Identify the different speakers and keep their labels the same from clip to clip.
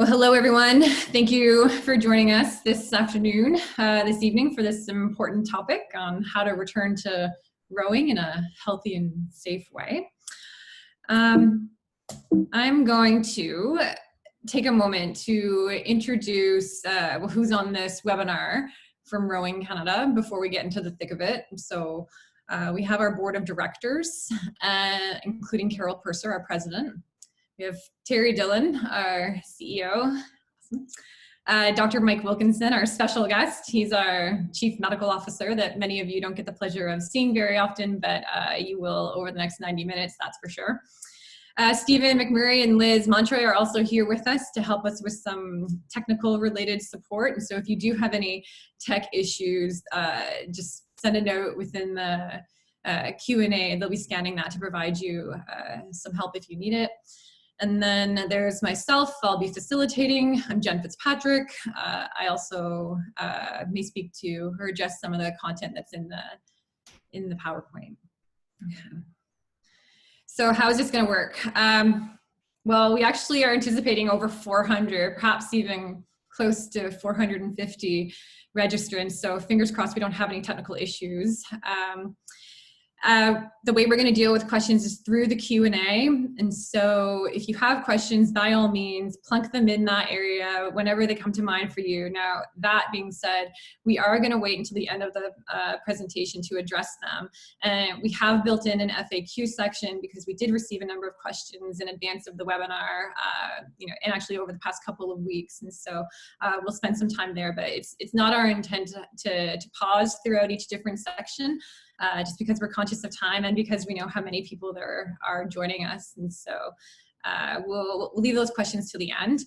Speaker 1: Well, hello everyone. Thank you for joining us this afternoon, this evening for this important topic on how to return to rowing in a healthy and safe way. I'm going to take a moment to introduce who's on this webinar from Rowing Canada before we get into the thick of it. So we have our board of directors, including Carol Purser, our president. We have Terry Dillon, our CEO. Dr. Mike Wilkinson, our special guest. He's our Chief Medical Officer that many of you don't get the pleasure of seeing very often, but you will over the next 90 minutes, that's for sure. Stephen McMurray and Liz Montroy are also here with us to help us with some technical related support. And so if you do have any tech issues, just send a note within the Q&A. They'll be scanning that to provide you some help if you need it. And then there's myself, I'll be facilitating. I'm Jen Fitzpatrick. I also may speak to or adjust some of the content that's in the PowerPoint. Okay. So how is this gonna work? Well, we actually are anticipating over 400, perhaps even close to 450 registrants. So fingers crossed we don't have any technical issues. The way we're going to deal with questions is through the Q&A. And so if you have questions, by all means, plunk them in that area whenever they come to mind for you. Now, that being said, we are going to wait until the end of the presentation to address them. And we have built in an FAQ section because we did receive a number of questions in advance of the webinar, and actually over the past couple of weeks. And so we'll spend some time there, but it's not our intent to pause throughout each different section. Just because we're conscious of time and because we know how many people there are joining us. And so we'll leave those questions to the end.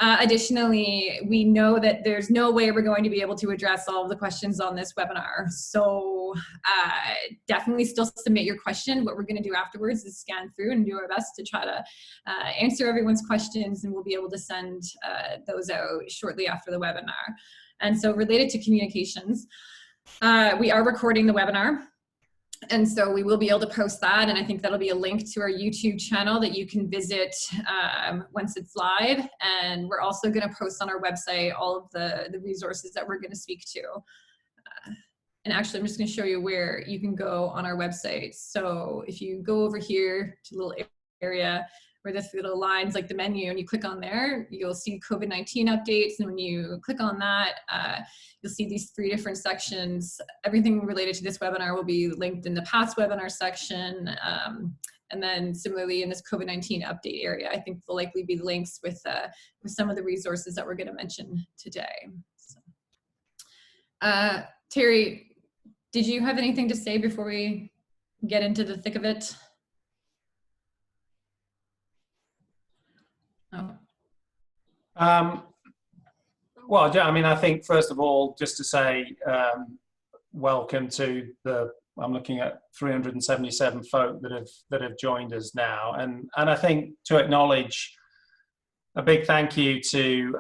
Speaker 1: Additionally, we know that there's no way we're going to be able to address all of the questions on this webinar. So definitely still submit your question. What we're going to do afterwards is scan through and do our best to try to answer everyone's questions, and we'll be able to send those out shortly after the webinar. And so related to communications, we are recording the webinar. And so we will be able to post that, and I think that'll be a link to our YouTube channel that you can visit once it's live. And we're also going to post on our website all of the resources that we're going to speak to. And actually, I'm just going to show you where you can go on our website. So if you go over here to a little area where this little lines like the menu, and you click on there, you'll see COVID-19 updates. And when you click on that, you'll see these 3 different sections. Everything related to this webinar will be linked in the past webinar section. And then similarly in this COVID-19 update area, I think will likely be links with some of the resources that we're gonna mention today. So. Terry, did you have anything to say before we get into the thick of it? Oh.
Speaker 2: Well, I mean, I think first of all, just to say welcome to I'm looking at 377 folk that have joined us now, and I think to acknowledge a big thank you to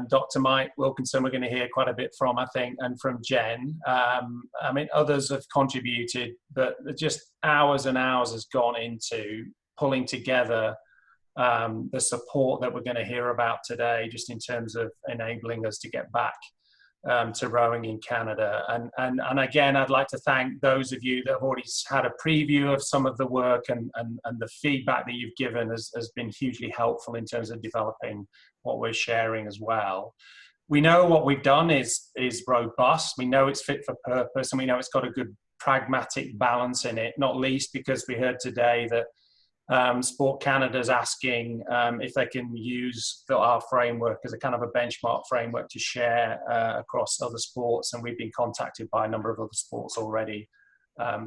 Speaker 2: Dr. Mike Wilkinson. We're going to hear quite a bit from, I think, and from Jen. I mean, others have contributed, but just hours and hours has gone into pulling together the support that we're going to hear about today, just in terms of enabling us to get back to rowing in Canada. And again, I'd like to thank those of you that have already had a preview of some of the work, and the feedback that you've given has been hugely helpful in terms of developing what we're sharing as well. We know what we've done is robust. We know it's fit for purpose, and we know it's got a good pragmatic balance in it, not least because we heard today that Sport Canada is asking if they can use our framework as a kind of a benchmark framework to share across other sports, and we've been contacted by a number of other sports already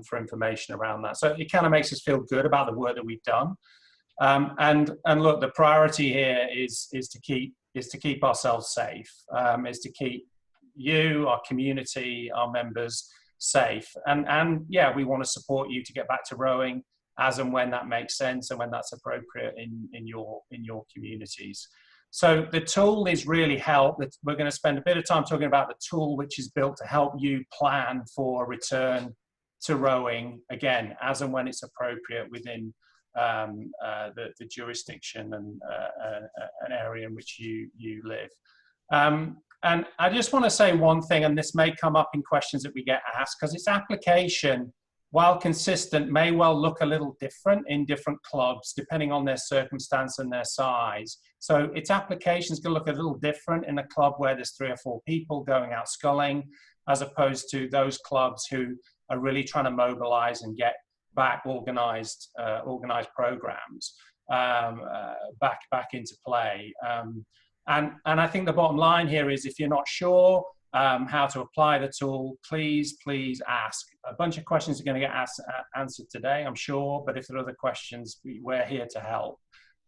Speaker 2: for information around that. So it kind of makes us feel good about the work that we've done. And look, the priority here is to keep ourselves safe, is to keep you, our community, our members safe, and yeah, we want to support you to get back to rowing as and when that makes sense and when that's appropriate in your communities. So the tool is really we're going to spend a bit of time talking about the tool, which is built to help you plan for a return to rowing, again, as and when it's appropriate within the jurisdiction and an area in which you live. And I just want to say one thing, and this may come up in questions that we get asked, because its application, while consistent, may well look a little different in different clubs, depending on their circumstance and their size. So its application is going to look a little different in a club where there's 3 or 4 people going out sculling, as opposed to those clubs who are really trying to mobilize and get back organized programs back into play. And I think the bottom line here is, if you're not sure how to apply the tool, please ask. A bunch of questions are going to get answered today, I'm sure, but if there are other questions, we're here to help.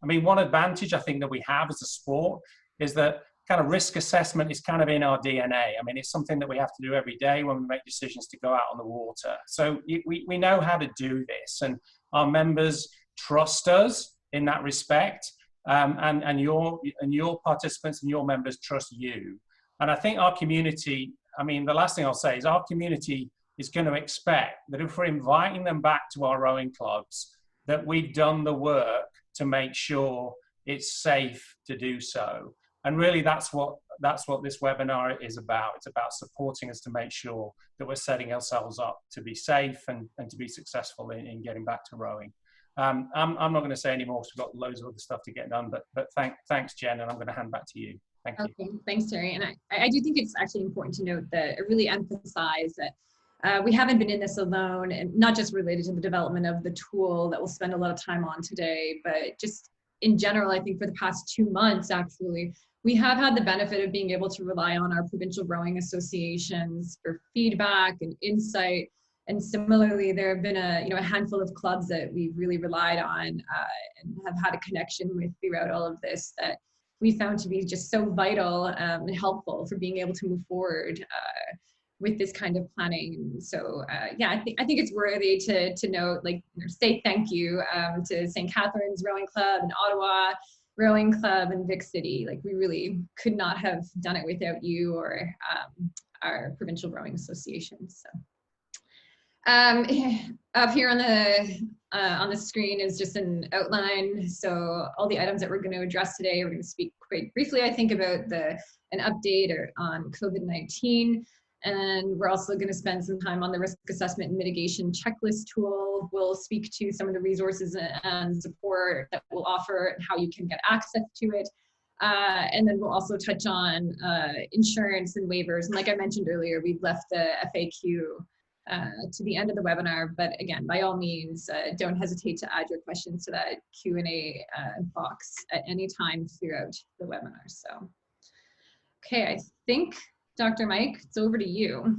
Speaker 2: I mean, one advantage I think that we have as a sport is that kind of risk assessment is kind of in our DNA. I mean, it's something that we have to do every day when we make decisions to go out on the water. So we know how to do this, and our members trust us in that respect, and your participants and your members trust you. And I think our community, I mean, the last thing I'll say is our community is going to expect that if we're inviting them back to our rowing clubs, that we've done the work to make sure it's safe to do so. And really that's what this webinar is about. It's about supporting us to make sure that we're setting ourselves up to be safe and to be successful in getting back to rowing. I'm not going to say any more because we've got loads of other stuff to get done, but thanks, Jen, and I'm going to hand back to you. Thank you.
Speaker 1: Okay, thanks, Terry. And I do think it's actually important to note that I really emphasize that we haven't been in this alone, and not just related to the development of the tool that we'll spend a lot of time on today, but just in general, I think for the past 2 months, actually, we have had the benefit of being able to rely on our provincial rowing associations for feedback and insight. And similarly, there have been a handful of clubs that we've really relied on and have had a connection with throughout all of this that we found to be just so vital and helpful for being able to move forward with this kind of planning. So yeah, I think it's worthy to note, say thank you to St. Catharines Rowing Club in Ottawa, Rowing Club in Vic City. We really could not have done it without you or our provincial rowing associations. So up here on the screen is just an outline. So all the items that we're going to address today, we're going to speak quite briefly, I think, about an update on COVID-19. And we're also going to spend some time on the risk assessment and mitigation checklist tool. We'll speak to some of the resources and support that we'll offer and how you can get access to it. And then we'll also touch on insurance and waivers. And like I mentioned earlier, we've left the FAQ to the end of the webinar, but again, by all means, don't hesitate to add your questions to that Q&A box at any time throughout the webinar. So, okay, I think, Dr. Mike, it's over to you.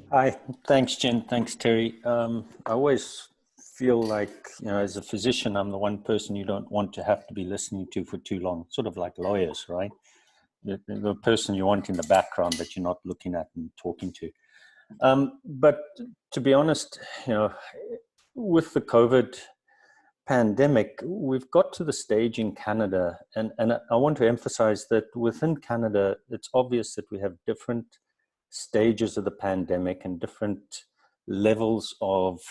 Speaker 3: Hi, thanks, Jen. Thanks, Terry. I always feel like, as a physician, I'm the one person you don't want to have to be listening to for too long, sort of like lawyers, right? The person you want in the background that you're not looking at and talking to. But to be honest, with the COVID pandemic, we've got to the stage in Canada, and I want to emphasize that within Canada, it's obvious that we have different stages of the pandemic and different levels of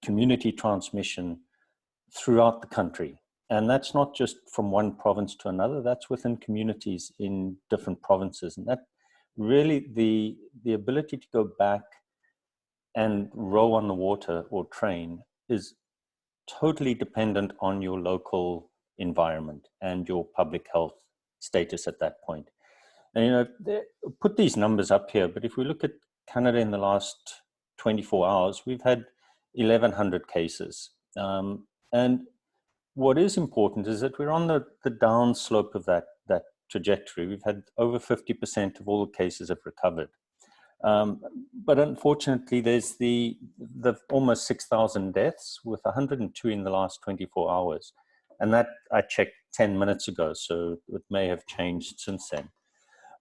Speaker 3: community transmission throughout the country. And that's not just from one province to another, that's within communities in different provinces. And that really, the ability to go back and row on the water or train is totally dependent on your local environment and your public health status at that point. And put these numbers up here, but if we look at Canada in the last 24 hours, we've had 1,100 cases. And what is important is that we're on the down slope of that trajectory. We've had over 50% of all the cases have recovered. But unfortunately, there's the almost 6,000 deaths, with 102 in the last 24 hours. And that I checked 10 minutes ago, so it may have changed since then.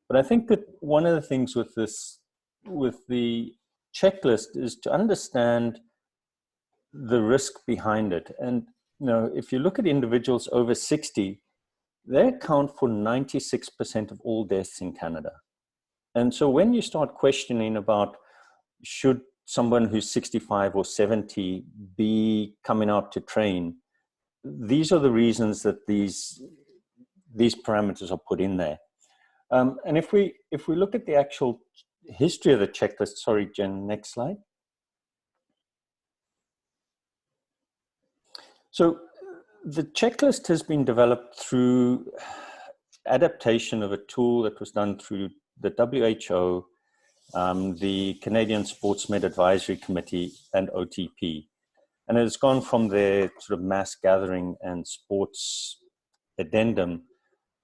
Speaker 3: But I think that one of the things with the checklist is to understand the risk behind it. And if you look at individuals over 60, they account for 96% of all deaths in Canada. And so when you start questioning about should someone who's 65 or 70 be coming out to train? These are the reasons that these parameters are put in there. And if we look at the actual history of the checklist, sorry, Jen, next slide. So the checklist has been developed through adaptation of a tool that was done through the WHO, the Canadian Sports Med Advisory Committee, and OTP. And it has gone from their sort of mass gathering and sports addendum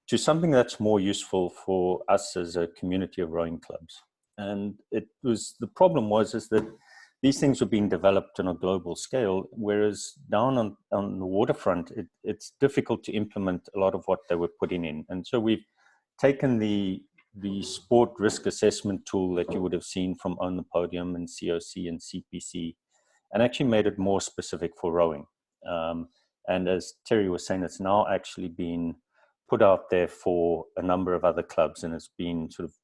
Speaker 3: to something that's more useful for us as a community of rowing clubs. And the problem was that these things were being developed on a global scale, whereas down on the waterfront, it's difficult to implement a lot of what they were putting in. And so we've taken the sport risk assessment tool that you would have seen from On the Podium and COC and CPC, and actually made it more specific for rowing. And as Terry was saying, it's now actually been put out there for a number of other clubs, and it's been sort of,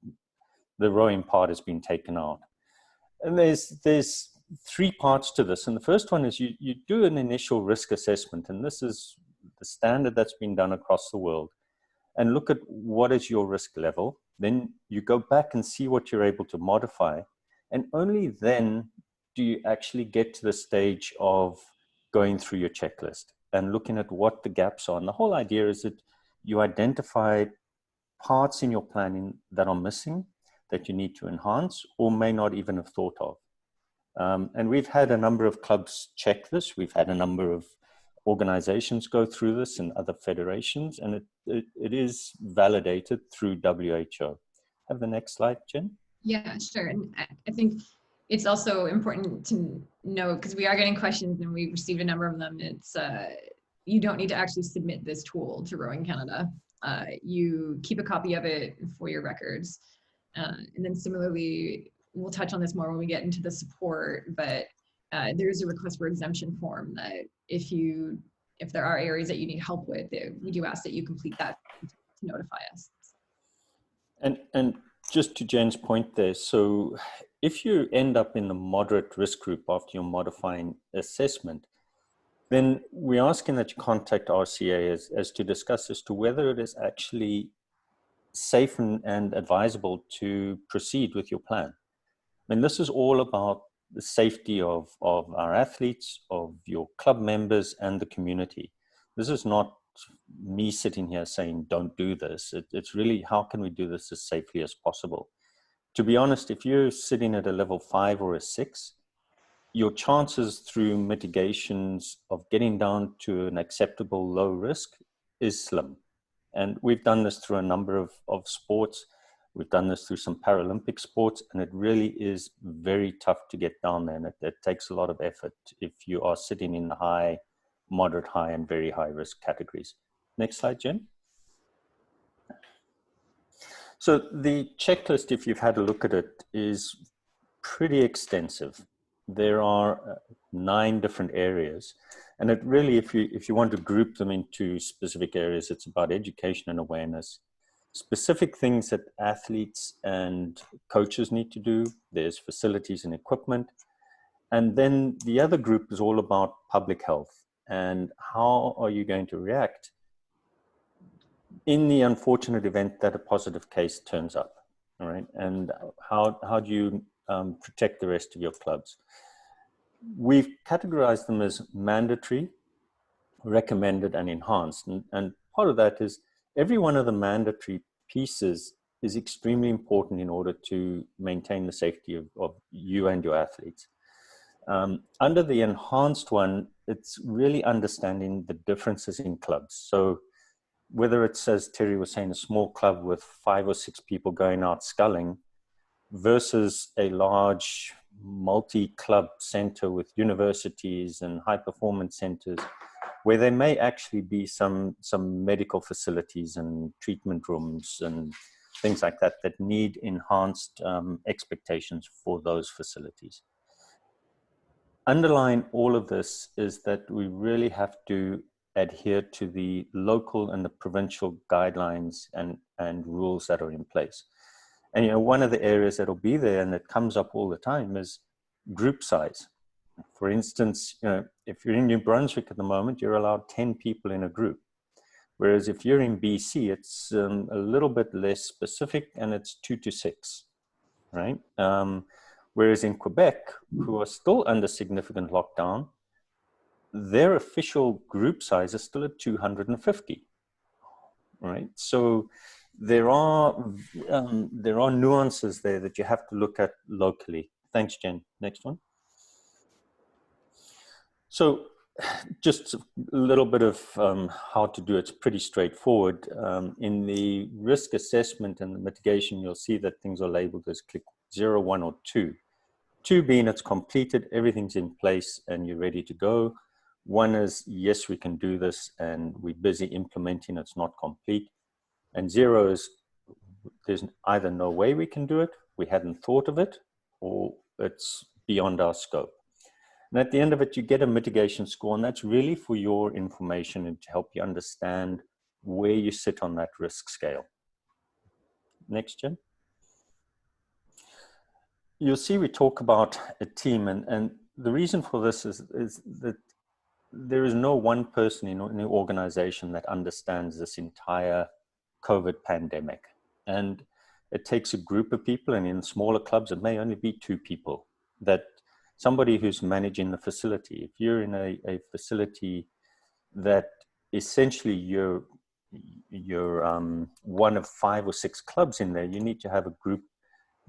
Speaker 3: the rowing part has been taken out. And there's three parts to this. And the first one is you do an initial risk assessment, and this is the standard that's been done across the world, and look at what is your risk level. Then you go back and see what you're able to modify. And only then do you actually get to the stage of going through your checklist and looking at what the gaps are. And the whole idea is that you identify parts in your planning that are missing, that you need to enhance or may not even have thought of. And we've had a number of clubs check this. We've had a number of organizations go through this and other federations, and it is validated through WHO. Have the next slide, Jen.
Speaker 1: Yeah, sure. And I think it's also important to know, because we are getting questions and we received a number of them, it's you don't need to actually submit this tool to Rowing Canada. You keep a copy of it for your records. And then similarly, we'll touch on this more when we get into the support, but there's a request for exemption form that if there are areas that you need help with, we do ask that you complete that to notify us.
Speaker 3: And just to Jen's point there, so if you end up in the moderate risk group after your modifying assessment, then we're asking that you contact RCA as to discuss as to whether it is actually safe and advisable to proceed with your plan. I mean, this is all about the safety of our athletes, of your club members, and the community. This is not me sitting here saying, don't do this. It's really, how can we do this as safely as possible? To be honest, if you're sitting at a level 5 or a 6, your chances through mitigations of getting down to an acceptable low risk is slim. And we've done this through a number of sports. We've done this through some Paralympic sports, and it really is very tough to get down there. And it takes a lot of effort if you are sitting in the high, moderate, high, and very high risk categories. Next slide, Jen. So the checklist, if you've had a look at it, is pretty extensive. There are 9 different areas. And it really, if you want to group them into specific areas, it's about education and awareness, specific things that athletes and coaches need to do. There's facilities and equipment. And then the other group is all about public health and how are you going to react in the unfortunate event that a positive case turns up, all right? And how do you protect the rest of your clubs? We've categorized them as mandatory, recommended, and enhanced. And part of that is every one of the mandatory pieces is extremely important in order to maintain the safety of you and your athletes. Under the enhanced one, it's really understanding the differences in clubs. So whether it's, as Terry was saying, a small club with 5 or 6 people going out sculling versus a large multi-club center with universities and high-performance centers, where there may actually be some medical facilities and treatment rooms and things like that that need enhanced expectations for those facilities. Underlying all of this is that we really have to adhere to the local and the provincial guidelines and rules that are in place. And, you know, one of the areas that'll be there and that comes up all the time is group size. For instance, if you're in New Brunswick at the moment, you're allowed 10 people in a group. Whereas if you're in BC, it's a little bit less specific, and it's 2 to 6, right? Whereas in Quebec, who are still under significant lockdown, their official group size is still at 250, right? So there are nuances there that you have to look at locally. Thanks, Jen. Next one. So just a little bit of how to do it. It's pretty straightforward. In the risk assessment and the mitigation, you'll see that things are labeled as click 0, 1, or 2. 2 being it's completed, everything's in place, and you're ready to go. 1 is, yes, we can do this, and we're busy implementing, it's not complete. And 0 is, there's either no way we can do it, we hadn't thought of it, or it's beyond our scope. And at the end of it, you get a mitigation score, and that's really for your information and to help you understand where you sit on that risk scale. Next, Jen. You'll see we talk about a team, and the reason for this is that there is no one person in the organization that understands this entire COVID pandemic. And it takes a group of people, and in smaller clubs, it may only be 2 people, that somebody who's managing the facility. If you're in a facility that essentially you're one of 5 or 6 clubs in there, you need to have a group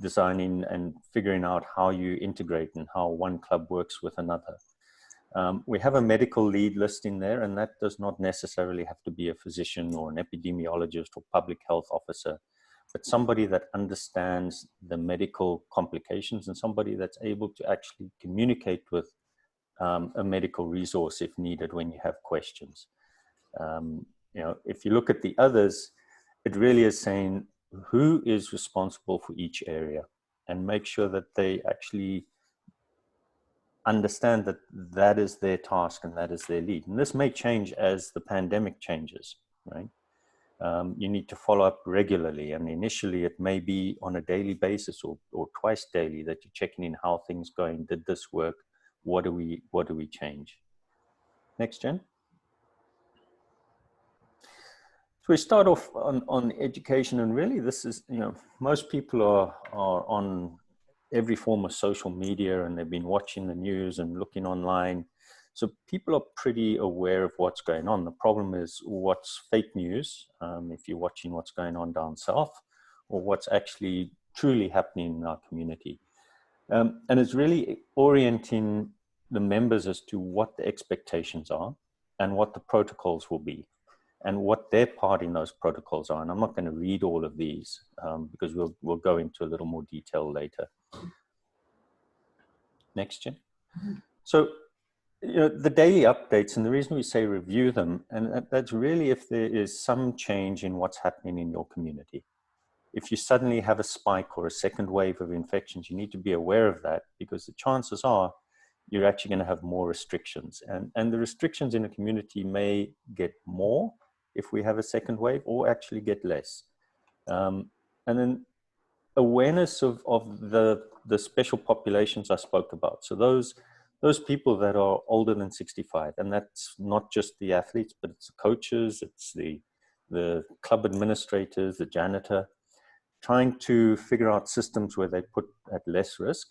Speaker 3: designing and figuring out how you integrate and how one club works with another. We have a medical lead list in there, and that does not necessarily have to be a physician or an epidemiologist or public health officer, but somebody that understands the medical complications and somebody that's able to actually communicate with a medical resource if needed when you have questions. If you look at the others, it really is saying who is responsible for each area, and make sure that they actually understand that that is their task and that is their lead. And this may change as the pandemic changes, right? You need to follow up regularly, and initially it may be on a daily basis or twice daily that you're checking in how things going. Did this work? What do we change? Next, Jen. So we start off on education, and really this is, most people are on every form of social media, and they've been watching the news and looking online. So people are pretty aware of what's going on. The problem is what's fake news, if you're watching what's going on down south, or what's actually truly happening in our community. And it's really orienting the members as to what the expectations are and what the protocols will be, and what their part in those protocols are. And I'm not going to read all of these because we'll go into a little more detail later. Next, Jen. So, the daily updates, and the reason we say review them, and that's really if there is some change in what's happening in your community. If you suddenly have a spike or a second wave of infections, you need to be aware of that, because the chances are you're actually going to have more restrictions. And the restrictions in a community may get more if we have a second wave, or actually get less. And then awareness of the special populations I spoke about. So those people that are older than 65, and that's not just the athletes, but it's the coaches, it's the club administrators, the janitor, trying to figure out systems where they put at less risk,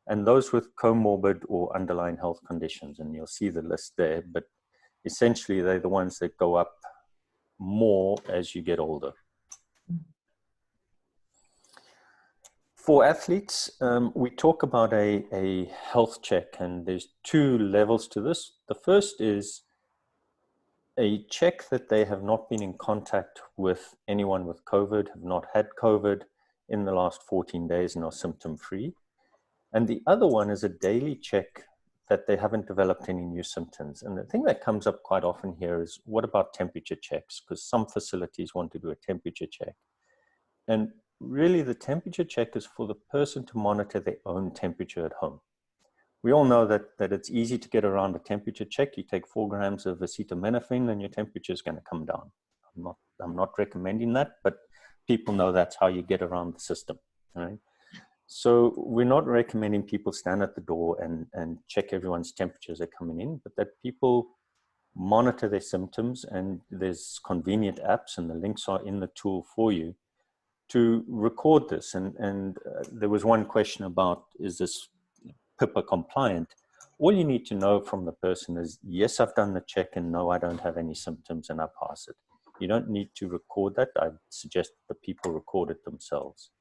Speaker 3: and those with comorbid or underlying health conditions. And you'll see the list there, but essentially they're the ones that go up more as you get older. For athletes, we talk about a health check, and there's 2 levels to this. The first is a check that they have not been in contact with anyone with COVID, have not had COVID in the last 14 days and are symptom-free. And the other one is a daily check that they haven't developed any new symptoms. And the thing that comes up quite often here is, what about temperature checks? Because some facilities want to do a temperature check. And really, the temperature check is for the person to monitor their own temperature at home. We all know that it's easy to get around a temperature check. You take 4 grams of acetaminophen and your temperature is going to come down. I'm not recommending that, but people know that's how you get around the system, right? So we're not recommending people stand at the door and check everyone's temperatures are coming in, but that people monitor their symptoms, and there's convenient apps and the links are in the tool for you to record this. And there was one question about, is this PIPA compliant? All you need to know from the person is, yes, I've done the check, and no, I don't have any symptoms, and I pass it. You don't need to record that. I suggest the people record it themselves.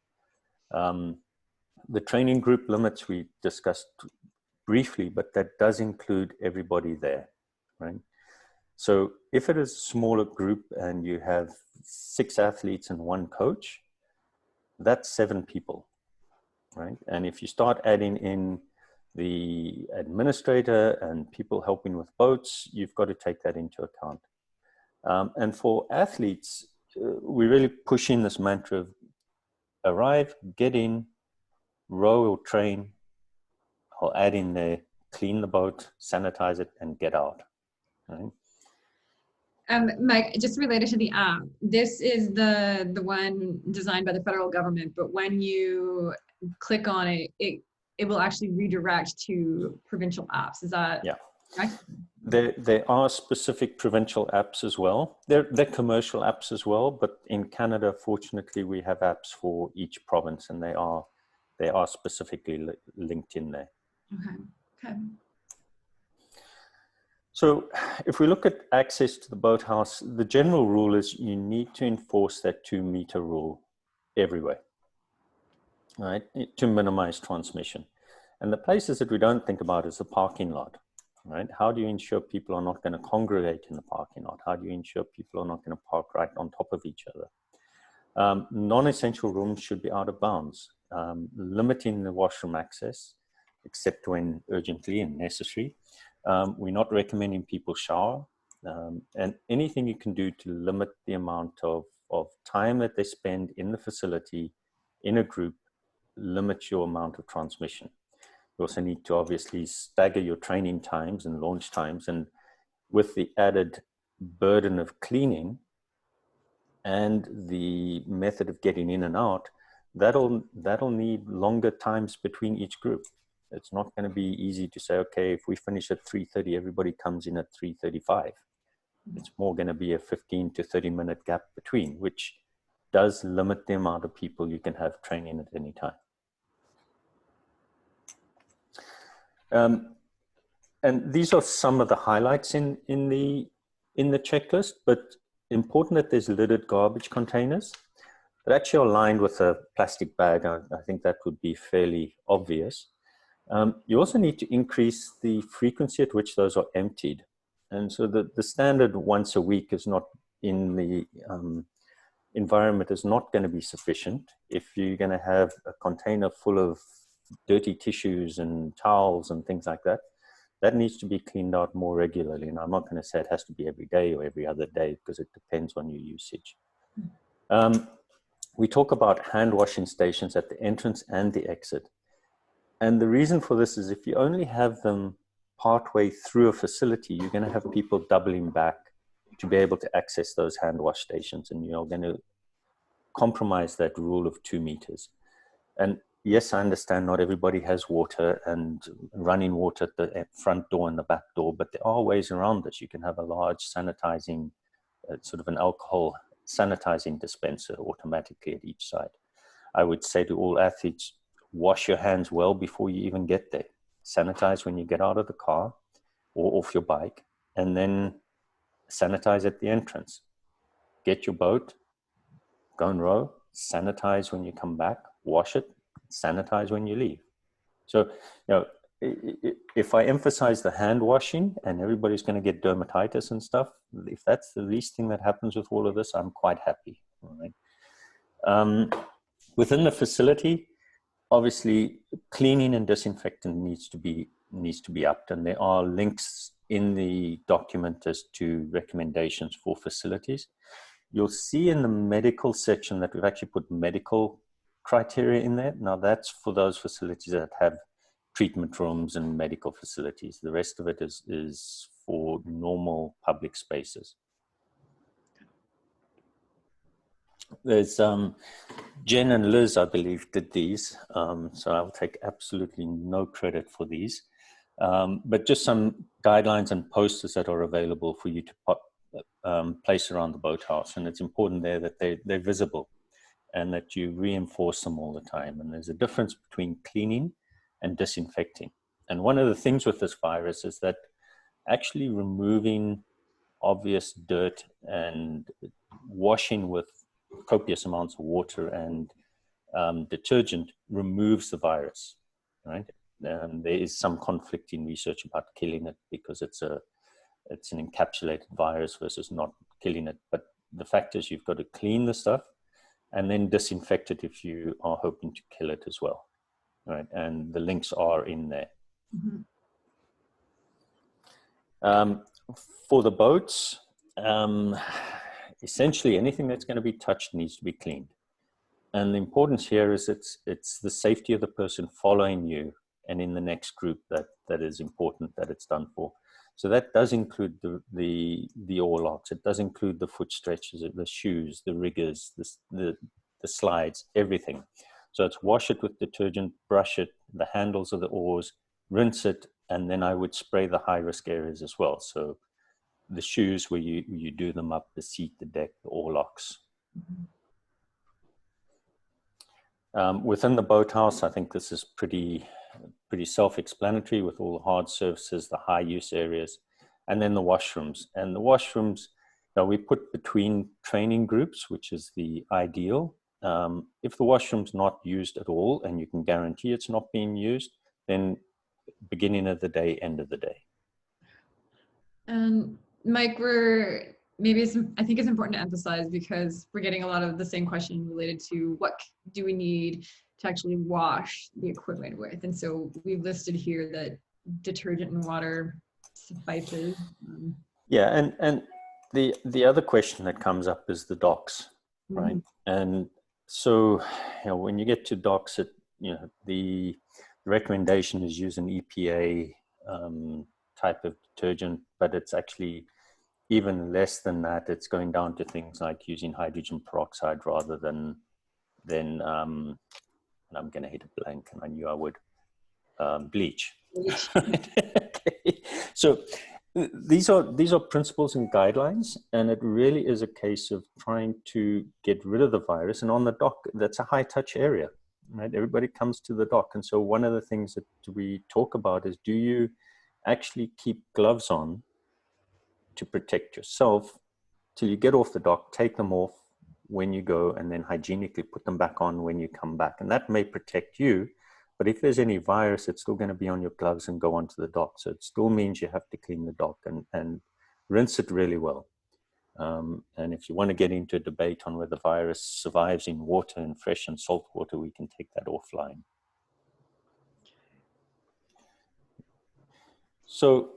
Speaker 3: The training group limits we discussed briefly, but that does include everybody there, right? So if it is a smaller group and you have 6 athletes and 1 coach, that's 7 people, right? And if you start adding in the administrator and people helping with boats, you've got to take that into account. And for athletes, we really push in this mantra of arrive, get in, row or train. I'll add in there, clean the boat, sanitize it, and get out, right?
Speaker 1: Mike, just related to the app, this is the one designed by the federal government, but when you click on it, it will actually redirect to provincial apps. Is that correct?
Speaker 3: There are specific provincial apps as well. They're commercial apps as well, but in Canada, fortunately, we have apps for each province, and they are specifically linked in there.
Speaker 1: Okay.
Speaker 3: So if we look at access to the boathouse, the general rule is you need to enforce that 2-meter rule everywhere, right, to minimize transmission. And the places that we don't think about is the parking lot, right? How do you ensure people are not going to congregate in the parking lot? How do you ensure people are not going to park right on top of each other? Non-essential rooms should be out of bounds. Limiting the washroom access, except when urgently and necessary. We're not recommending people shower, and anything you can do to limit the amount of time that they spend in the facility in a group limits your amount of transmission. You also need to obviously stagger your training times and launch times, and with the added burden of cleaning and the method of getting in and out, that'll need longer times between each group. It's not going to be easy to say, okay, if we finish at 3:30, everybody comes in at 3:35. It's more going to be a 15 to 30-minute gap between, which does limit the amount of people you can have training at any time. And these are some of the highlights in the checklist, but important that there's lidded garbage containers that actually are lined with a plastic bag. I think that would be fairly obvious. You also need to increase the frequency at which those are emptied. And so the standard once a week is not in the environment is not going to be sufficient. If you're going to have a container full of dirty tissues and towels and things like that, that needs to be cleaned out more regularly. And I'm not going to say it has to be every day or every other day, because it depends on your usage. We talk about hand washing stations at the entrance and the exit. And the reason for this is if you only have them partway through a facility, you're going to have people doubling back to be able to access those hand wash stations, and you're going to compromise that rule of 2 meters. And yes, I understand not everybody has water and running water at the front door and the back door, but there are ways around this. You can have a large sanitizing, sort of an alcohol sanitizing dispenser automatically at each side. I would say to all athletes, wash your hands well before you even get there. Sanitize when you get out of the car or off your bike, and then sanitize at the entrance. Get your boat, go and row, sanitize when you come back, wash it, sanitize when you leave. So, if I emphasize the hand washing and everybody's going to get dermatitis and stuff, if that's the least thing that happens with all of this, I'm quite happy. All right. Within the facility, obviously, cleaning and disinfectant needs to be upped, and there are links in the document as to recommendations for facilities. You'll see in the medical section that we've actually put medical criteria in there. Now, that's for those facilities that have treatment rooms and medical facilities. The rest of it is for normal public spaces. There's Jen and Liz, I believe, did these. So I'll take absolutely no credit for these. But just some guidelines and posters that are available for you to place around the boathouse. And it's important there that they're visible and that you reinforce them all the time. And there's a difference between cleaning and disinfecting. And one of the things with this virus is that actually removing obvious dirt and washing with copious amounts of water and detergent removes the virus, right? There is some conflicting research about killing it because it's an encapsulated virus versus not killing it. But the fact is you've got to clean the stuff and then disinfect it if you are hoping to kill it as well, right? And the links are in there. Mm-hmm. For the boats, essentially anything that's going to be touched needs to be cleaned. And the importance here is it's the safety of the person following you and in the next group that is important that it's done for. So that does include the oar locks. It does include the foot stretchers, the shoes, the riggers, the slides, everything. So it's wash it with detergent, brush it, the handles of the oars, rinse it, and then I would spray the high risk areas as well. So the shoes where you do them up, the seat, the deck, the oar locks. Within the boathouse, I think this is pretty self-explanatory with all the hard surfaces, the high use areas, and then the washrooms. And the washrooms, we put between training groups, which is the ideal. If the washroom's not used at all, and you can guarantee it's not being used, then beginning of the day, end of the day.
Speaker 1: And Mike, I think it's important to emphasize because we're getting a lot of the same question related to what do we need to actually wash the equipment with. And so we've listed here that detergent and water suffices.
Speaker 3: Yeah, and the other question that comes up is the docks, right? Mm-hmm. And so, when you get to docks, the recommendation is use an EPA type of detergent, but it's actually even less than that. It's going down to things like using hydrogen peroxide rather than and I'm going to hit a blank, and I knew I would, bleach. Okay. So these are principles and guidelines, and it really is a case of trying to get rid of the virus. And on the dock, that's a high touch area, right? Everybody comes to the dock. And so one of the things that we talk about is, do you actually keep gloves on to protect yourself till you get off the dock, take them off when you go, and then hygienically put them back on when you come back. And that may protect you, but if there's any virus, it's still going to be on your gloves and go onto the dock. So it still means you have to clean the dock and rinse it really well. And if you want to get into a debate on whether the virus survives in water and fresh and salt water, we can take that offline. So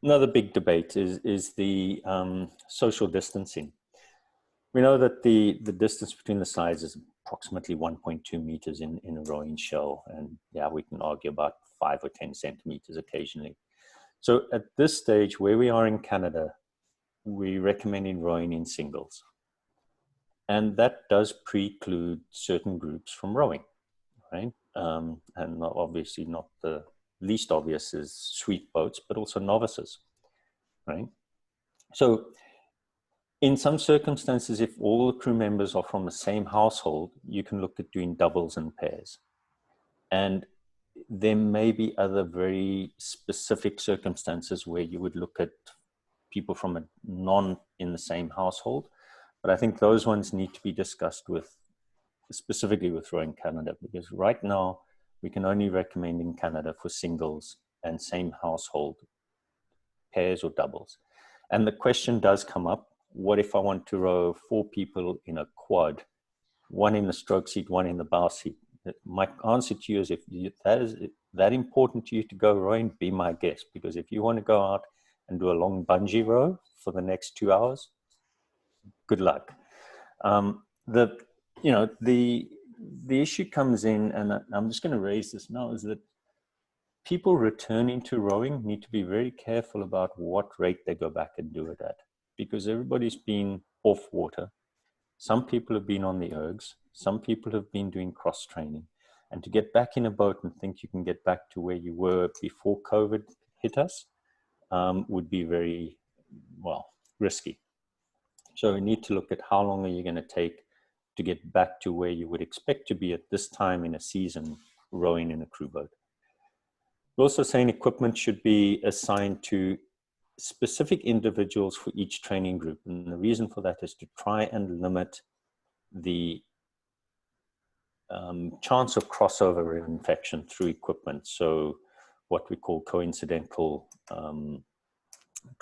Speaker 3: another big debate is the social distancing. We know that the distance between the sides is approximately 1.2 meters in a rowing shell. And yeah, we can argue about 5 or 10 centimeters occasionally. So at this stage, where we are in Canada, we're recommending rowing in singles. And that does preclude certain groups from rowing, right? And obviously not the least obvious is sweep boats, but also novices, right? So in some circumstances, if all the crew members are from the same household, you can look at doing doubles and pairs. And there may be other very specific circumstances where you would look at people from a non in the same household. But I think those ones need to be discussed specifically with Rowing Canada, because right now we can only recommend in Canada for singles and same household, pairs or doubles. And the question does come up, what if I want to row 4 people in a quad, 1 in the stroke seat, 1 in the bow seat? My answer to you is, if that is that important to you to go rowing, be my guest. Because if you want to go out and do a long bungee row for the next 2 hours, good luck. The issue comes in, and I'm just going to raise this now, is that people returning to rowing need to be very careful about what rate they go back and do it at, because everybody's been off water. Some people have been on the ergs. Some people have been doing cross training. And to get back in a boat and think you can get back to where you were before COVID hit us would be very, well, risky. So we need to look at how long are you going to take to get back to where you would expect to be at this time in a season rowing in a crew boat. We're also saying equipment should be assigned to specific individuals for each training group. And the reason for that is to try and limit the chance of crossover infection through equipment. So what we call coincidental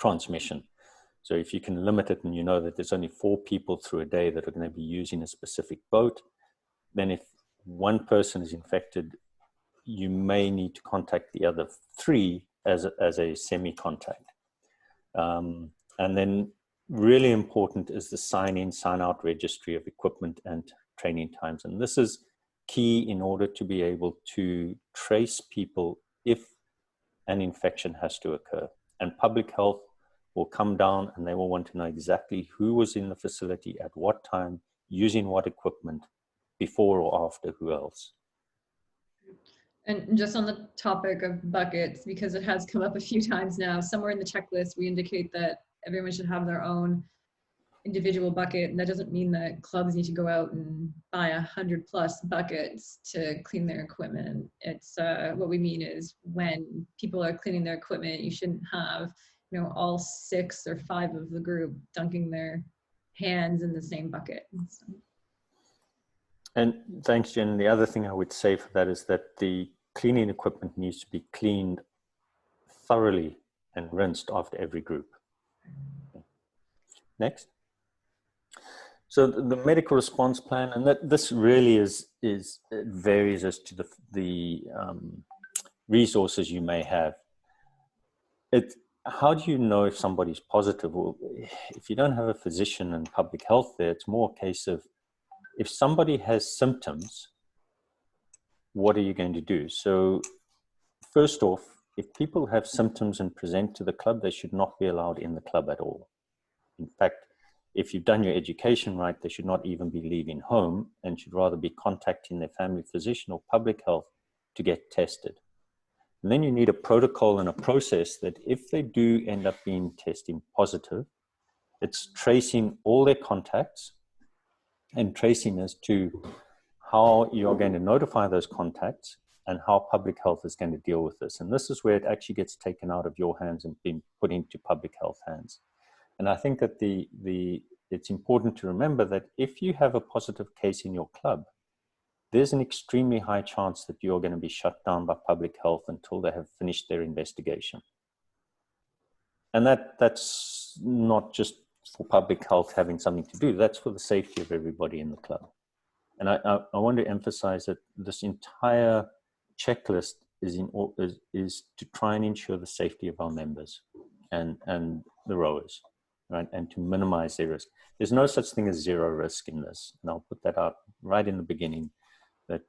Speaker 3: transmission. So if you can limit it and you know that there's only 4 people through a day that are going to be using a specific boat, then if one person is infected, you may need to contact the other 3 as a semi-contact. And then really important is the sign-in, sign-out registry of equipment and training times. And this is key in order to be able to trace people if an infection has to occur. And public health will come down and they will want to know exactly who was in the facility at what time, using what equipment, before or after who else.
Speaker 1: And just on the topic of buckets, because it has come up a few times now, somewhere in the checklist, we indicate that everyone should have their own individual bucket. And that doesn't mean that clubs need to go out and buy 100+ buckets to clean their equipment. It's what we mean is when people are cleaning their equipment, you shouldn't have, you know, all 6 or 5 of the group dunking their hands in the same bucket. So.
Speaker 3: And thanks, Jen. The other thing I would say for that is that the cleaning equipment needs to be cleaned thoroughly and rinsed after every group. Next. So the medical response plan, and that this really it varies as to the resources you may have. How do you know if somebody's positive? Well, if you don't have a physician and public health there, it's more a case of if somebody has symptoms, what are you going to do? So first off, if people have symptoms and present to the club, they should not be allowed in the club at all. In fact, if you've done your education right, they should not even be leaving home and should rather be contacting their family physician or public health to get tested. And then you need a protocol and a process that if they do end up being testing positive, it's tracing all their contacts and tracing as to how you're going to notify those contacts and how public health is going to deal with this. And this is where it actually gets taken out of your hands and being put into public health hands. And I think that it's important to remember that if you have a positive case in your club, there's an extremely high chance that you're going to be shut down by public health until they have finished their investigation. And that's not just for public health having something to do, that's for the safety of everybody in the club. And I want to emphasize that this entire checklist is to try and ensure the safety of our members and the rowers, right? And to minimize their risk. There's no such thing as zero risk in this. And I'll put that out right in the beginning, that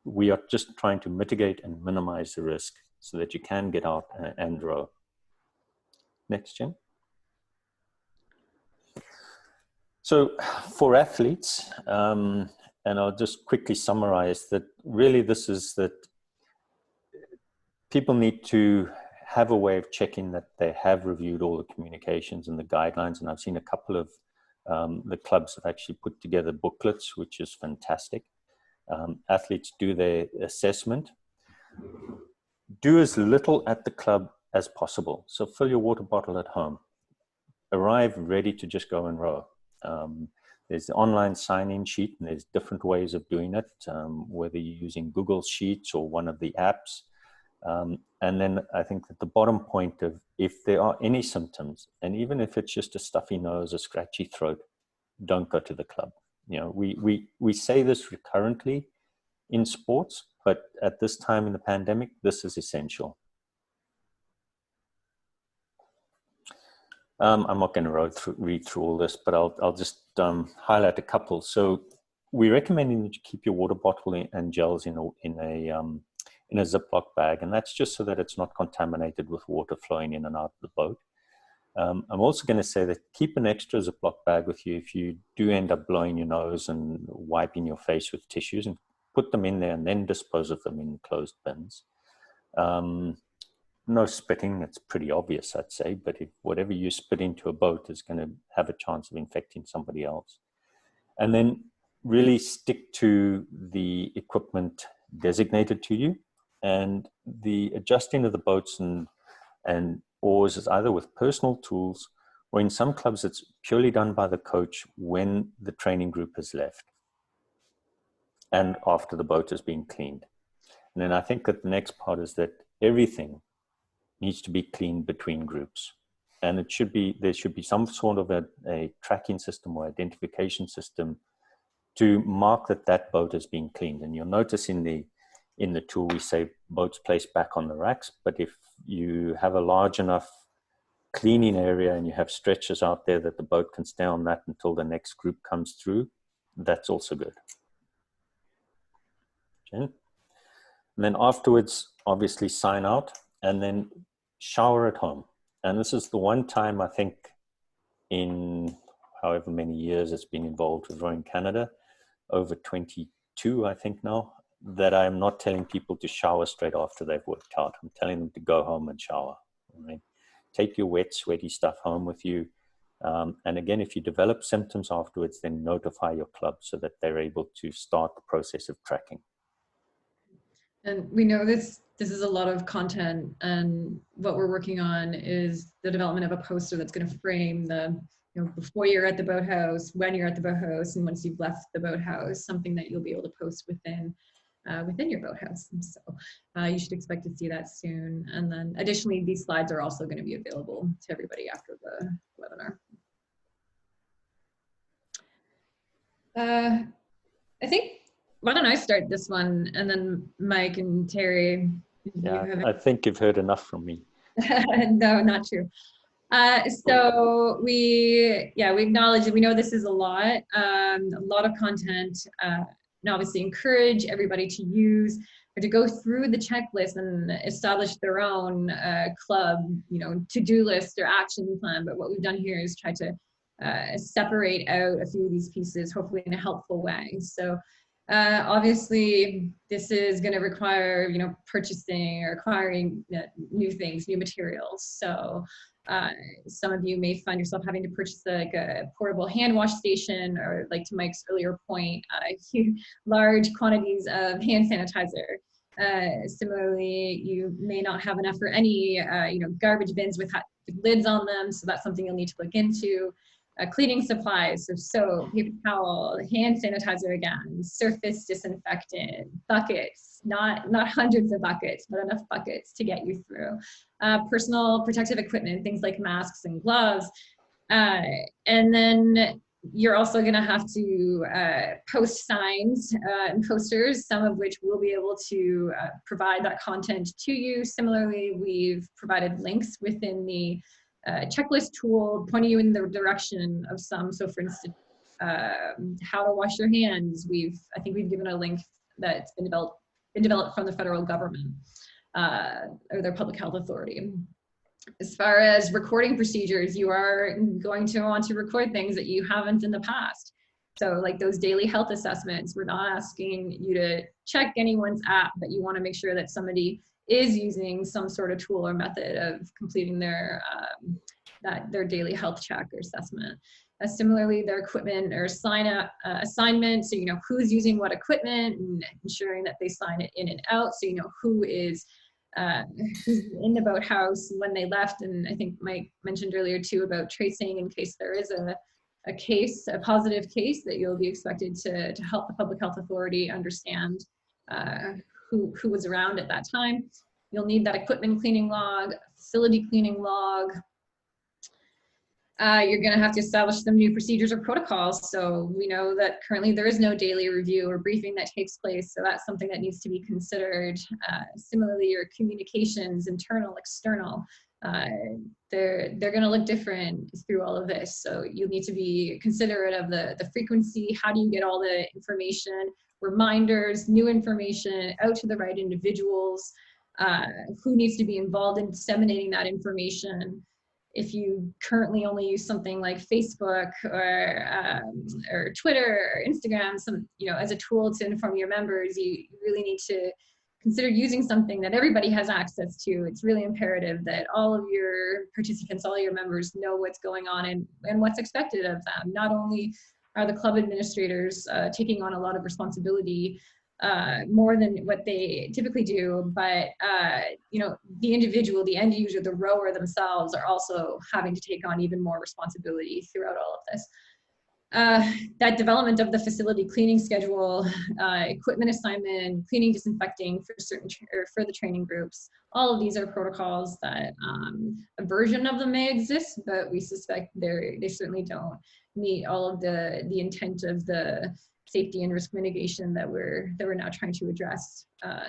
Speaker 3: we are just trying to mitigate and minimize the risk so that you can get out and row. Next, Jim. So for athletes, and I'll just quickly summarize that really this is that people need to have a way of checking that they have reviewed all the communications and the guidelines. And I've seen a couple of the clubs have actually put together booklets, which is fantastic. Athletes do their assessment. Do as little at the club as possible. So fill your water bottle at home. Arrive ready to just go and row. There's the online sign-in sheet, and there's different ways of doing it, whether you're using Google Sheets or one of the apps. And then I think that the bottom point of if there are any symptoms, and even if it's just a stuffy nose, a scratchy throat, don't go to the club. You know, we say this recurrently in sports, but at this time in the pandemic, this is essential. I'm not going to read through all this, but I'll just highlight a couple. So we're recommending that you keep your water bottle and gels in a Ziploc bag, and that's just so that it's not contaminated with water flowing in and out of the boat. I'm also going to say that keep an extra Ziploc bag with you if you do end up blowing your nose and wiping your face with tissues, and put them in there and then dispose of them in closed bins. No spitting, it's pretty obvious, I'd say, but if whatever you spit into a boat is going to have a chance of infecting somebody else. And then really stick to the equipment designated to you, and the adjusting of the boats and oars is either with personal tools, or in some clubs it's purely done by the coach when the training group has left and after the boat has been cleaned. And then I think that the next part is that everything needs to be cleaned between groups, and there should be some sort of a tracking system or identification system to mark that boat has been cleaned. And you'll notice in the tool we say boats placed back on the racks, but if you have a large enough cleaning area and you have stretchers out there that the boat can stay on that until the next group comes through, that's also good. Okay. And then afterwards, obviously sign out and then shower at home. And this is the one time I think in however many years it's been involved with Rowing Canada, over 22 I think now, that I'm not telling people to shower straight after they've worked out. I'm telling them to go home and shower. Right? Take your wet, sweaty stuff home with you. And again, if you develop symptoms afterwards, then notify your club so that they're able to start the process of tracking.
Speaker 1: And we know this is a lot of content, and what we're working on is the development of a poster that's going to frame the, before you're at the boathouse, when you're at the boathouse, and once you've left the boathouse, something that you'll be able to post within your boathouse. And so you should expect to see that soon. And then additionally, these slides are also going to be available to everybody after the webinar. I think, why don't I start this one, and then Mike and Terry.
Speaker 3: Yeah, I think you've heard enough from me.
Speaker 1: No, not true. So we acknowledge that we know this is a lot of content, and obviously encourage everybody to use or to go through the checklist and establish their own club, to-do list or action plan. But what we've done here is try to separate out a few of these pieces, hopefully in a helpful way. So obviously this is going to require, purchasing or acquiring new things, new materials. So some of you may find yourself having to purchase like a portable hand wash station, or like to Mike's earlier point, large quantities of hand sanitizer. Similarly, you may not have enough for any, garbage bins with lids on them. So that's something you'll need to look into. Cleaning supplies, so soap, paper towel, hand sanitizer again, surface disinfectant, buckets, not hundreds of buckets, but enough buckets to get you through. Personal protective equipment, things like masks and gloves. And then you're also going to have to post signs and posters, some of which we'll be able to provide that content to you. Similarly, we've provided links within the checklist tool pointing you in the direction of some. So for instance, how to wash your hands. I think we've given a link that's been developed from the federal government or their public health authority. As far as recording procedures, you are going to want to record things that you haven't in the past. So like those daily health assessments, we're not asking you to check anyone's app, but you want to make sure that somebody is using some sort of tool or method of completing their daily health check or assessment. Similarly, their equipment or assignment, so you know who's using what equipment and ensuring that they sign it in and out, so you know who is who's in the boathouse when they left. And I think Mike mentioned earlier too about tracing in case there is a positive case, that you'll be expected to help the public health authority understand who was around at that time. You'll need that equipment cleaning log, facility cleaning log. You're going to have to establish some new procedures or protocols. So we know that currently there is no daily review or briefing that takes place. So that's something that needs to be considered. Similarly, your communications, internal, external, they're going to look different through all of this. So you need to be considerate of the frequency. How do you get all the information, reminders, new information out to the right individuals? Who needs to be involved in disseminating that information? if you currently only use something like Facebook or Twitter or Instagram, as a tool to inform your members, you really need to consider using something that everybody has access to. It's really imperative that all of your participants, all your members know what's going on and what's expected of them. Not only are the club administrators taking on a lot of responsibility, more than what they typically do, but the individual, the end user, the rower themselves are also having to take on even more responsibility throughout all of this. That development of the facility cleaning schedule, equipment assignment, cleaning, disinfecting for the training groups, all of these are protocols that a version of them may exist, but we suspect they certainly don't meet all of the intent of the safety and risk mitigation that we're now trying to address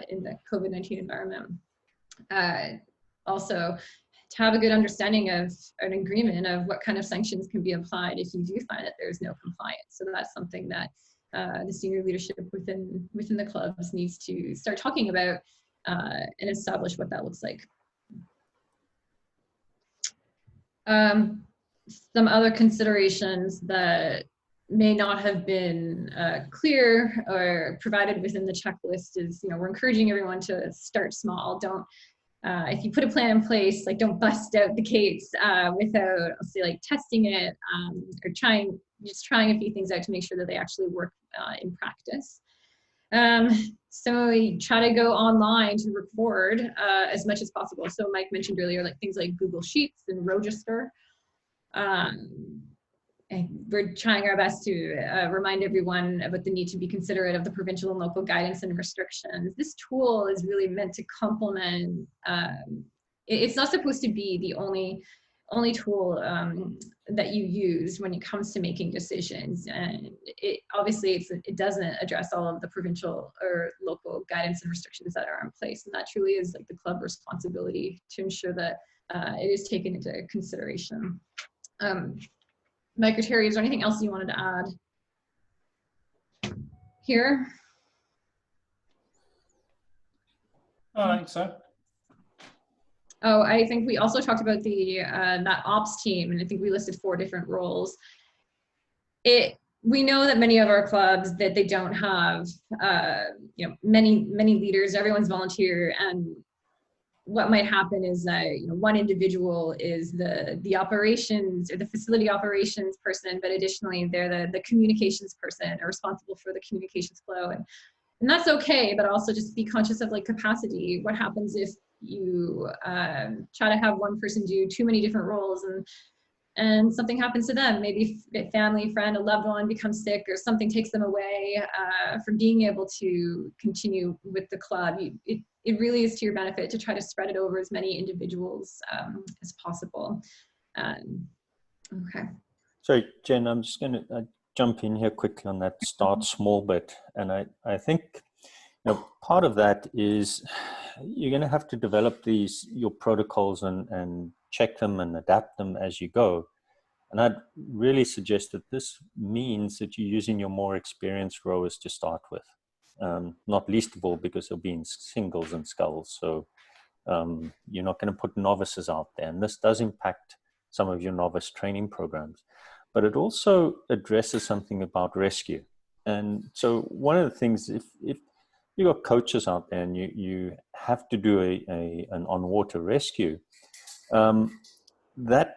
Speaker 1: in the COVID-19 environment. Also, to have a good understanding of an agreement of what kind of sanctions can be applied if you do find that there's no compliance. So that's something that the senior leadership within the clubs needs to start talking about and establish what that looks like. Some other considerations that may not have been clear or provided within the checklist is, we're encouraging everyone to start small. Don't, if you put a plan in place, like, don't bust out the gates without, say, like, testing it or just trying a few things out to make sure that they actually work in practice. So we try to go online to record as much as possible. So Mike mentioned earlier, like, things like Google Sheets and Rogister. And we're trying our best to remind everyone about the need to be considerate of the provincial and local guidance and restrictions. This tool is really meant to complement, it's not supposed to be the only tool that you use when it comes to making decisions. And obviously it doesn't address all of the provincial or local guidance and restrictions that are in place. And that truly is, like, the club responsibility to ensure that it is taken into consideration. Mike or Terry, is there anything else you wanted to add here?
Speaker 2: I think so.
Speaker 1: Oh, I think we also talked about the that ops team, and I think we listed 4 different roles. We know that many of our clubs, that they don't have many leaders. Everyone's volunteer, and what might happen is that one individual is the operations or the facility operations person, but additionally they're the communications person or responsible for the communications flow, and that's okay, but also just be conscious of, like, capacity. What happens if you try to have one person do too many different roles and something happens to them? Maybe a family, friend, a loved one becomes sick, or something takes them away from being able to continue with the club. It really is to your benefit to try to spread it over as many individuals as possible. Okay.
Speaker 3: So Jen, I'm just going to jump in here quickly on that start small bit. And I think, part of that is you're going to have to develop your protocols and check them and adapt them as you go. And I'd really suggest that this means that you're using your more experienced rowers to start with. Not least of all because they'll be in singles and sculls. So you're not going to put novices out there. And this does impact some of your novice training programs. But it also addresses something about rescue. And so one of the things, if you've got coaches out there and you have to do an on-water rescue, that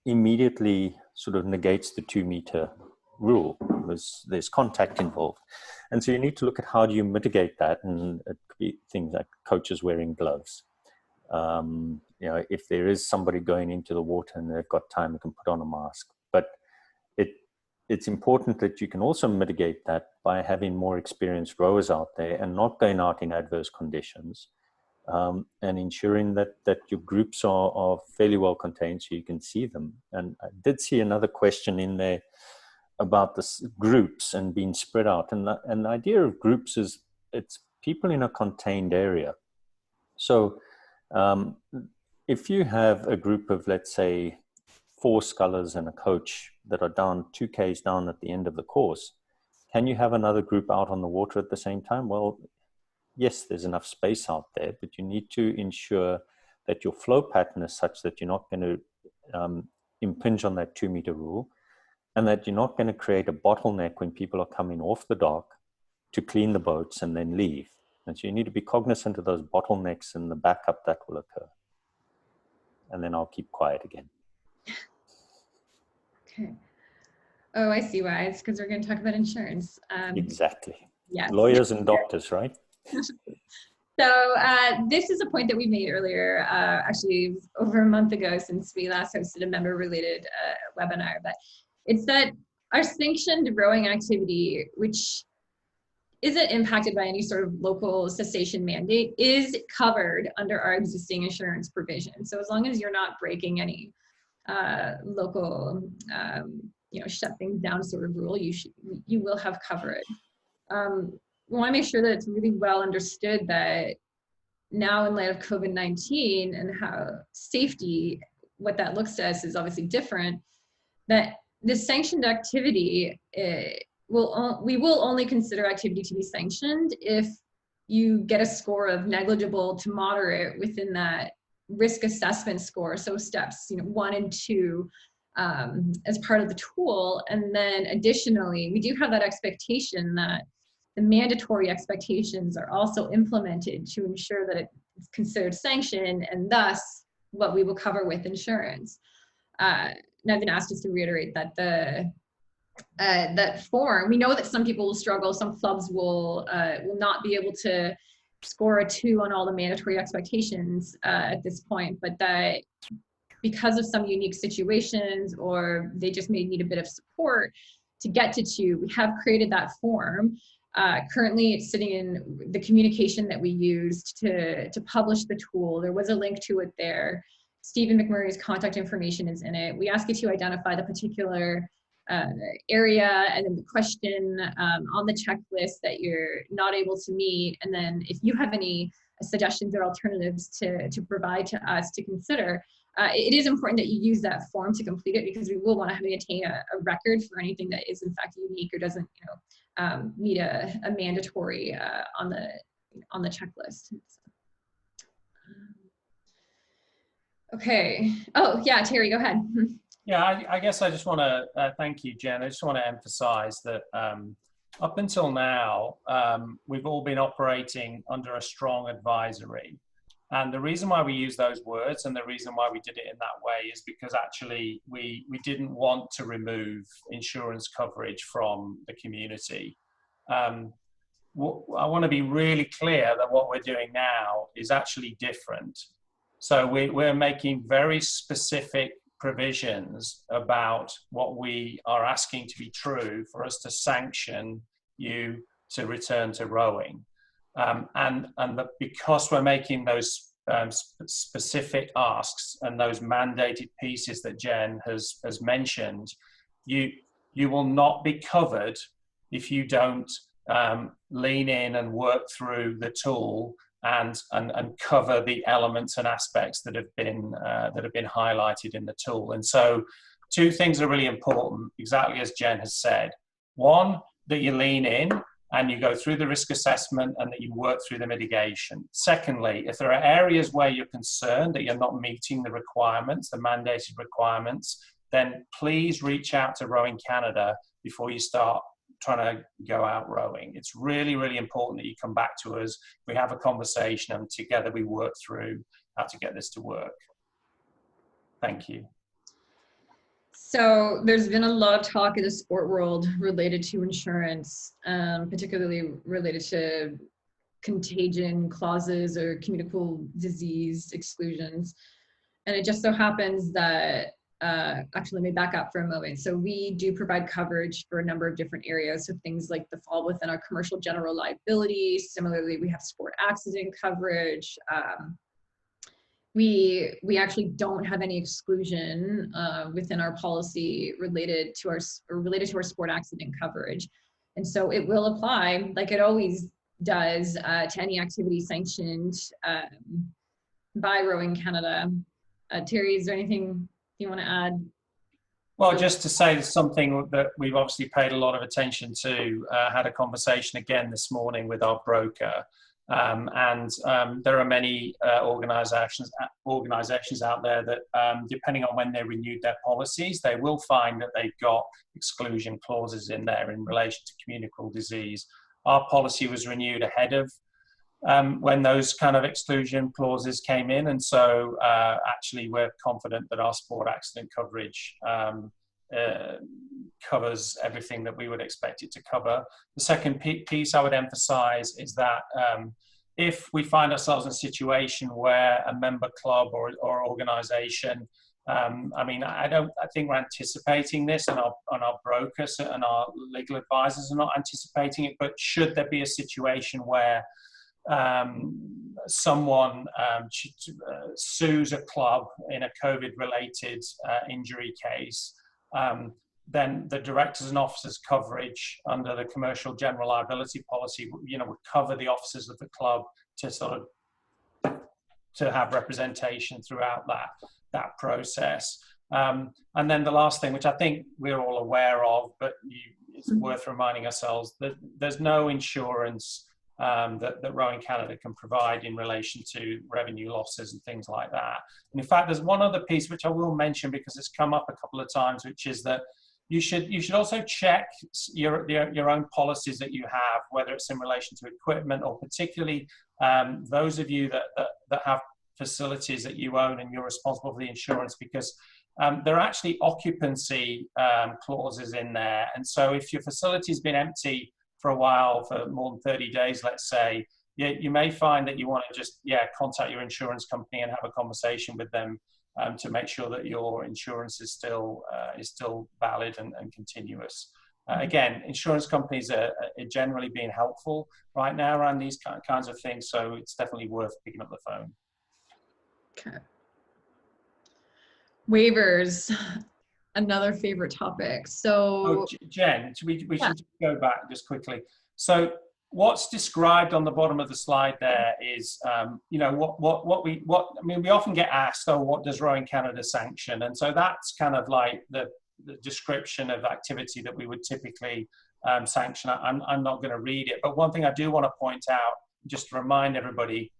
Speaker 3: immediately sort of negates the 2-meter rule because there's contact involved. And so you need to look at how do you mitigate that, and it could be things like coaches wearing gloves. If there is somebody going into the water and they've got time, they can put on a mask. But it's important that you can also mitigate that by having more experienced rowers out there and not going out in adverse conditions, and ensuring that your groups are fairly well contained so you can see them. And I did see another question in there about the groups and being spread out. And the idea of groups is it's people in a contained area. So if you have a group of, let's say, 4 scullers and a coach that are down 2 Ks down at the end of the course, can you have another group out on the water at the same time? Well, yes, there's enough space out there, but you need to ensure that your flow pattern is such that you're not going to impinge on that 2-meter rule, and that you're not going to create a bottleneck when people are coming off the dock to clean the boats and then leave. And so you need to be cognizant of those bottlenecks and the backup that will occur. And then I'll keep quiet again.
Speaker 1: Okay. Oh, I see why. It's because we're going to talk about insurance.
Speaker 3: Exactly.
Speaker 1: Yes.
Speaker 3: Lawyers and doctors, right?
Speaker 1: So this is a point that we made earlier, actually it was over a month ago since we last hosted a member-related webinar, but it's that our sanctioned rowing activity, which isn't impacted by any sort of local cessation mandate, is covered under our existing insurance provision. So as long as you're not breaking any local, shut things down sort of rule, you will have coverage. We want to make sure that it's really well understood that now in light of COVID-19 and how safety, what that looks to us is obviously different, that this sanctioned activity, we will only consider activity to be sanctioned if you get a score of negligible to moderate within that risk assessment score. So steps 1 and 2 as part of the tool. And then additionally, we do have that expectation that the mandatory expectations are also implemented to ensure that it's considered sanctioned, and thus what we will cover with insurance. And I've been asked just to reiterate that that form, we know that some people will struggle, some clubs will not be able to score a 2 on all the mandatory expectations at this point, but that because of some unique situations, or they just may need a bit of support to get to 2, we have created that form. Currently it's sitting in the communication that we used to publish the tool. There was a link to it there. Stephen McMurray's contact information is in it. We ask you to identify the particular area and then the question on the checklist that you're not able to meet. And then if you have any suggestions or alternatives to provide to us to consider, it is important that you use that form to complete it, because we will want to maintain a record for anything that is in fact unique or doesn't meet a mandatory on the checklist. Okay. Oh yeah, Terry, go ahead.
Speaker 2: Yeah, I guess I just want to thank you, Jen. I just want to emphasize that up until now, we've all been operating under a strong advisory. And the reason why we use those words and the reason why we did it in that way is because actually we didn't want to remove insurance coverage from the community. I want to be really clear that what we're doing now is actually different. So we're making very specific provisions about what we are asking to be true for us to sanction you to return to rowing. Because we're making those specific asks and those mandated pieces that Jen has mentioned, you will not be covered if you don't lean in and work through the tool and cover the elements and aspects that have been highlighted in the tool. And so 2 things are really important, exactly as Jen has said. One, that you lean in and you go through the risk assessment and that you work through the mitigation. Secondly, if there are areas where you're concerned that you're not meeting the requirements, the mandated requirements, then please reach out to Rowing Canada before you start trying to go out rowing. It's really, really important that you come back to us, we have a conversation, and together we work through how to get this to work. Thank you.
Speaker 1: So there's been a lot of talk in the sport world related to insurance, particularly related to contagion clauses or communicable disease exclusions. And it just so happens that, actually let me back up for a moment. So we do provide coverage for a number of different areas. So things like the fall within our commercial general liability. Similarly, we have sport accident coverage. We actually don't have any exclusion within our policy related to our sport accident coverage. And so it will apply, like it always does, to any activity sanctioned by Rowing Canada. Terry, is there anything you want to add?
Speaker 2: Well, just to say something that we've obviously paid a lot of attention to, had a conversation again this morning with our broker. There are many organizations out there that, depending on when they renewed their policies, they will find that they've got exclusion clauses in there in relation to communicable disease. Our policy was renewed ahead of when those kind of exclusion clauses came in, and so actually we're confident that our sport accident coverage covers everything that we would expect it to cover. The second piece I would emphasize is that if we find ourselves in a situation where a member club or organization, I think we're anticipating this, and our brokers and our legal advisors are not anticipating it, but should there be a situation where someone sues a club in a COVID-related injury case, then the directors and officers coverage under the commercial general liability policy, would cover the officers of the club to have representation throughout that process. And then the last thing, which I think we're all aware of, but it's worth reminding ourselves, that there's no insurance that Rowing Canada can provide in relation to revenue losses and things like that. And in fact, there's one other piece which I will mention because it's come up a couple of times, which is that you should also check your own policies that you have, whether it's in relation to equipment or particularly those of you that have facilities that you own and you're responsible for the insurance, because there are actually occupancy clauses in there. And so if your facility's been empty for a while, for more than 30 days, let's say, you may find that you want to just contact your insurance company and have a conversation with them to make sure that your insurance is still valid and continuous. Again, insurance companies are generally being helpful right now around these kinds of things, so it's definitely worth picking up the phone.
Speaker 1: Okay. Waivers, another favorite topic. So,
Speaker 2: Jen, we should go back just quickly. So, what's described on the bottom of the slide there is, we often get asked, what does Rowing Canada sanction? And so that's kind of like the description of activity that we would typically sanction. I'm not going to read it, but one thing I do want to point out, just to remind everybody,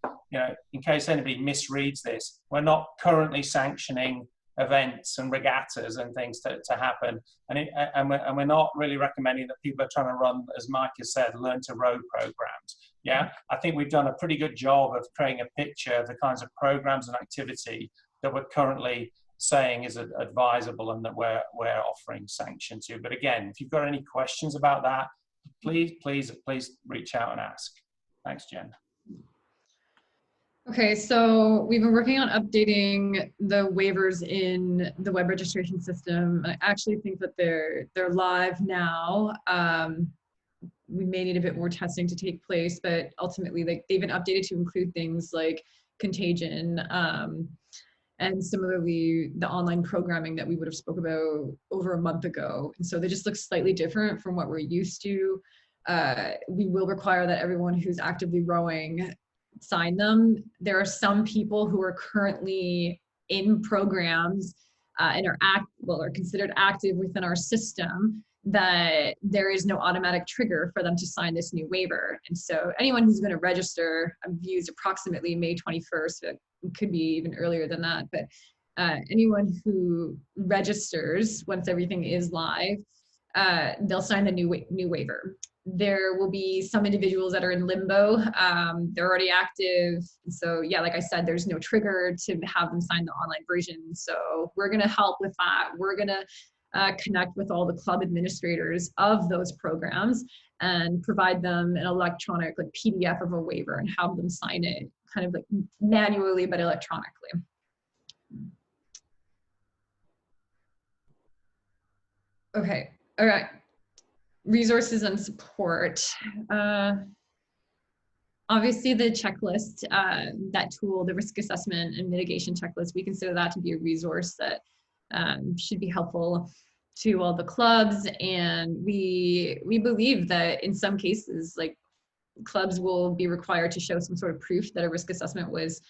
Speaker 2: in case anybody misreads this, we're not currently sanctioning events and regattas and things to happen, and we're not really recommending that people are trying to run, as Mike has said, learn to row programs. I think we've done a pretty good job of creating a picture of the kinds of programs and activity that we're currently saying is advisable and that we're offering sanction to. But again, if you've got any questions about that, please reach out and ask. Thanks, Jen.
Speaker 1: Okay, so we've been working on updating the waivers in the web registration system. I actually think that they're live now. We may need a bit more testing to take place, but ultimately, they've been updated to include things like contagion, and similarly, the online programming that we would have spoke about over a month ago. And so they just look slightly different from what we're used to. We will require that everyone who's actively rowing sign them. There are some people who are currently in programs and are considered active within our system, that there is no automatic trigger for them to sign this new waiver. And so anyone who's going to register, I've used approximately May 21st, it could be even earlier than that, but anyone who registers once everything is live, they'll sign the new waiver. There will be some individuals that are in limbo. They're already active. So like I said, there's no trigger to have them sign the online version. So we're going to help with that. We're going to connect with all the club administrators of those programs and provide them an electronic PDF of a waiver and have them sign it kind of manually, but electronically. Okay. All right. Resources and support. Obviously the checklist, that tool, the risk assessment and mitigation checklist, we consider that to be a resource that should be helpful to all the clubs. And we believe that in some cases, clubs will be required to show some sort of proof that a risk assessment was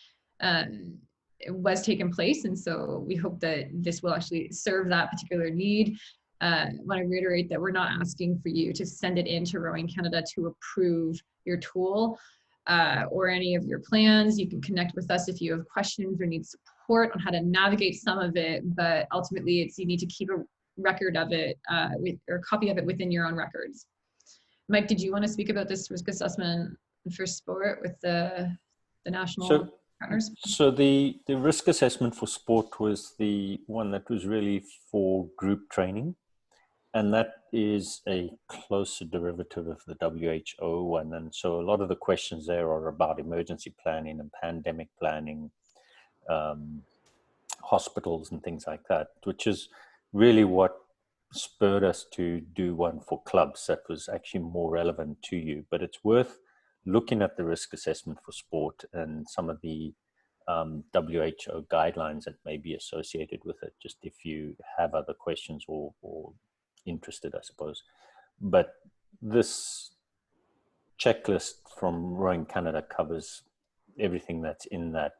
Speaker 1: taken place. And so we hope that this will actually serve that particular need. I want to reiterate that we're not asking for you to send it in to Rowing Canada to approve your tool. or any of your plans. You can connect with us if you have questions or need support on how to navigate some of it, but ultimately you need to keep a record of it or a copy of it within your own records. Mike, did you want to speak about this risk assessment for sport with the national partners?
Speaker 3: So the risk assessment for sport was the one that was really for group training. And that is a closer derivative of the WHO one. And so a lot of the questions there are about emergency planning and pandemic planning, hospitals and things like that, which is really what spurred us to do one for clubs that was actually more relevant to you. But it's worth looking at the risk assessment for sport and some of the WHO guidelines that may be associated with it, just if you have other questions or interested, I suppose. But this checklist from Rowing Canada covers everything that's in that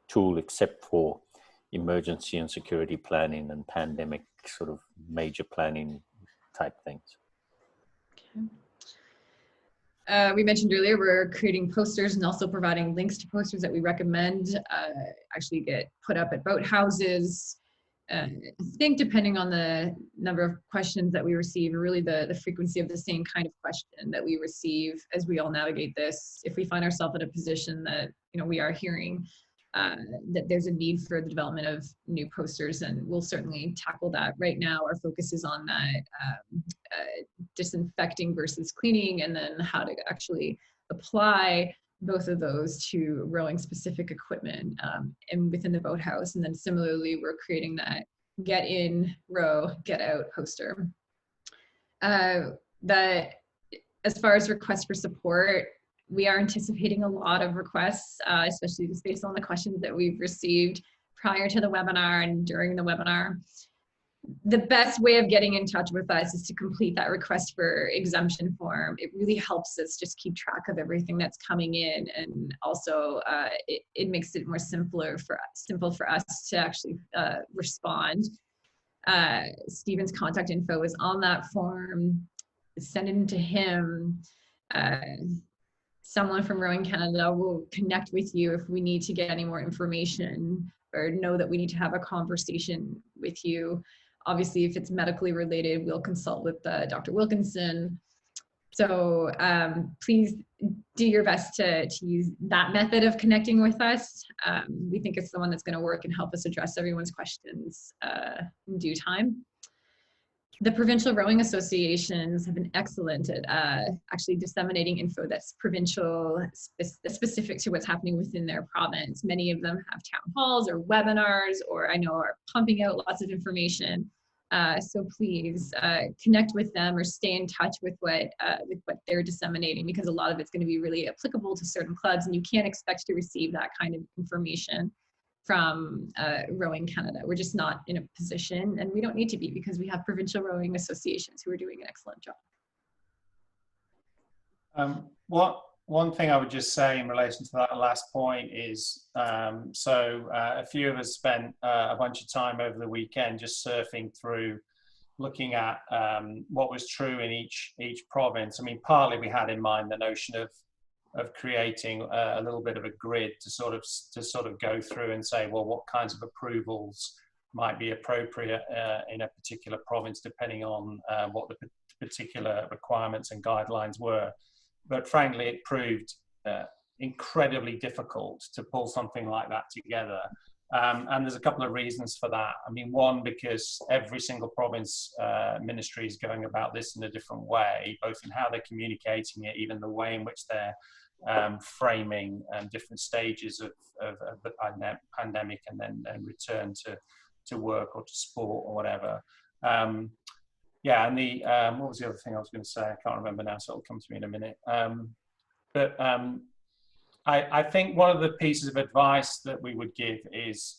Speaker 3: tool except for emergency and security planning and pandemic sort of major planning type things.
Speaker 1: Okay. We mentioned earlier we're creating posters and also providing links to posters that we recommend actually get put up at boat houses. I think depending on the number of questions that we receive, or really the frequency of the same kind of question that we receive as we all navigate this, if we find ourselves in a position that we are hearing that there's a need for the development of new posters, and we'll certainly tackle that. Right now, our focus is on that disinfecting versus cleaning, and then how to actually apply both of those to rowing specific equipment and within the boathouse. And then similarly, we're creating that get in, row, get out poster. That as far as requests for support, we are anticipating a lot of requests, especially just based on the questions that we've received prior to the webinar and during the webinar. The best way of getting in touch with us is to complete that request for exemption form. It really helps us just keep track of everything that's coming in, and also it makes it more simple for us to actually respond. Stephen's contact info is on that form. Send it to him. Someone from Rowing Canada will connect with you if we need to get any more information or know that we need to have a conversation with you. Obviously, if it's medically related, we'll consult with Dr. Wilkinson. So please do your best to use that method of connecting with us. We think it's the one that's going to work and help us address everyone's questions in due time. The provincial rowing associations have been excellent at actually disseminating info that's provincial, specific to what's happening within their province. Many of them have town halls or webinars, or I know are pumping out lots of information. So please connect with them or stay in touch with what they're disseminating, because a lot of it's going to be really applicable to certain clubs, and you can't expect to receive that kind of information from Rowing Canada. We're just not in a position, and we don't need to be, because we have provincial rowing associations who are doing an excellent job.
Speaker 2: One thing I would just say in relation to that last point is, a few of us spent a bunch of time over the weekend just surfing through, looking at what was true in each province. I mean, partly we had in mind the notion of creating a little bit of a grid to sort of go through and say, well, what kinds of approvals might be appropriate in a particular province, depending on what the particular requirements and guidelines were. But frankly, it proved incredibly difficult to pull something like that together. And there's a couple of reasons for that. I mean, one, because every single province ministry is going about this in a different way, both in how they're communicating it, even the way in which they're framing different stages of the pandemic and then return to work or to sport or whatever. Yeah, and what was the other thing I was going to say? I can't remember now, so it'll come to me in a minute. I think one of the pieces of advice that we would give is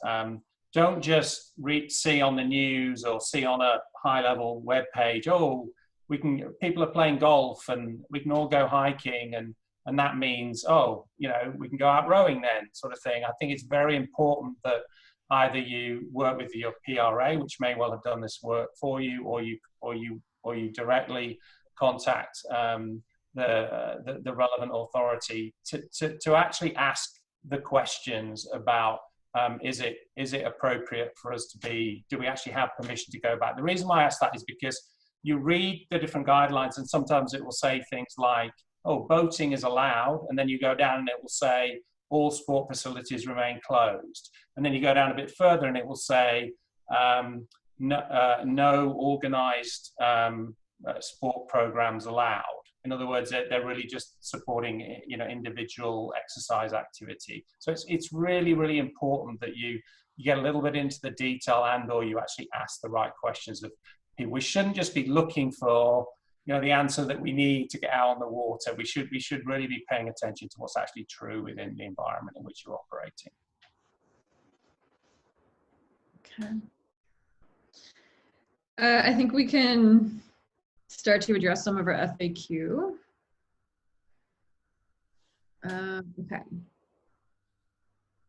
Speaker 2: don't just see on the news or see on a high-level web page, oh, people are playing golf and we can all go hiking, and that means, oh, we can go out rowing then, sort of thing. I think it's very important that either you work with your PRA, which may well have done this work for you, or you directly contact the relevant authority to actually ask the questions about is it appropriate for us to be, do we actually have permission to go back? The reason why I ask that is because you read the different guidelines and sometimes it will say things like, oh, boating is allowed, and then you go down and it will say all sport facilities remain closed. And then you go down a bit further and it will say no organized sport programs allowed. In other words, they're really just supporting, you know, individual exercise activity. So it's really, really important that you get a little bit into the detail and/or you actually ask the right questions of people. We shouldn't just be looking for, you know, the answer that we need to get out on the water. We should really be paying attention to what's actually true within the environment in which you're operating.
Speaker 1: Okay. I think we can start to address some of our FAQ. Okay.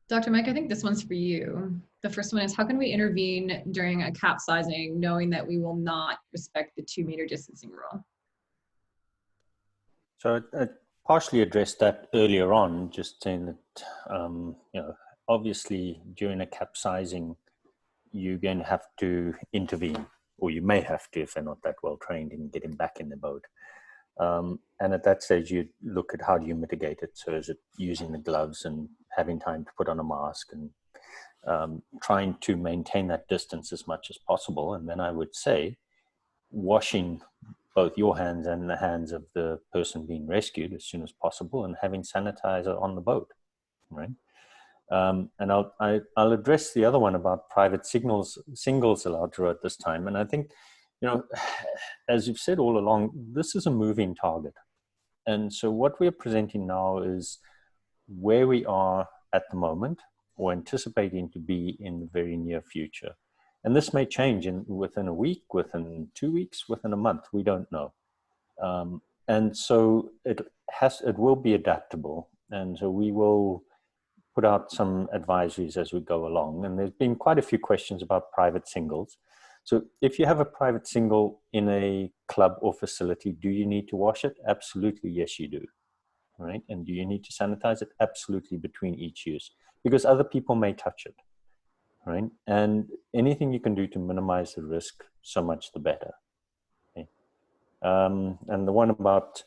Speaker 1: Dr. Mike, I think this one's for you. The first one is, how can we intervene during a capsizing knowing that we will not respect the 2-meter distancing rule?
Speaker 3: So I partially addressed that earlier on, just saying that, you know, obviously during a capsizing, you're going to have to intervene, or you may have to if they're not that well trained in getting back in the boat. And at that stage, you look at how do you mitigate it. So is it using the gloves and having time to put on a mask and trying to maintain that distance as much as possible. And then I would say washing both your hands and the hands of the person being rescued as soon as possible and having sanitizer on the boat, right? And I'll address the other one about private singles allowed to row at this time. And I think, you know, as you've said all along, this is a moving target. And so what we're presenting now is where we are at the moment or anticipating to be in the very near future. And this may change within a week, within 2 weeks, within a month, we don't know. And so it will be adaptable. And so we will put out some advisories as we go along. And there's been quite a few questions about private singles. So if you have a private single in a club or facility, do you need to wash it? Absolutely, yes, you do. Right? And do you need to sanitize it? Absolutely, between each use, because other people may touch it. Right? And anything you can do to minimize the risk, so much the better. Okay? And the one about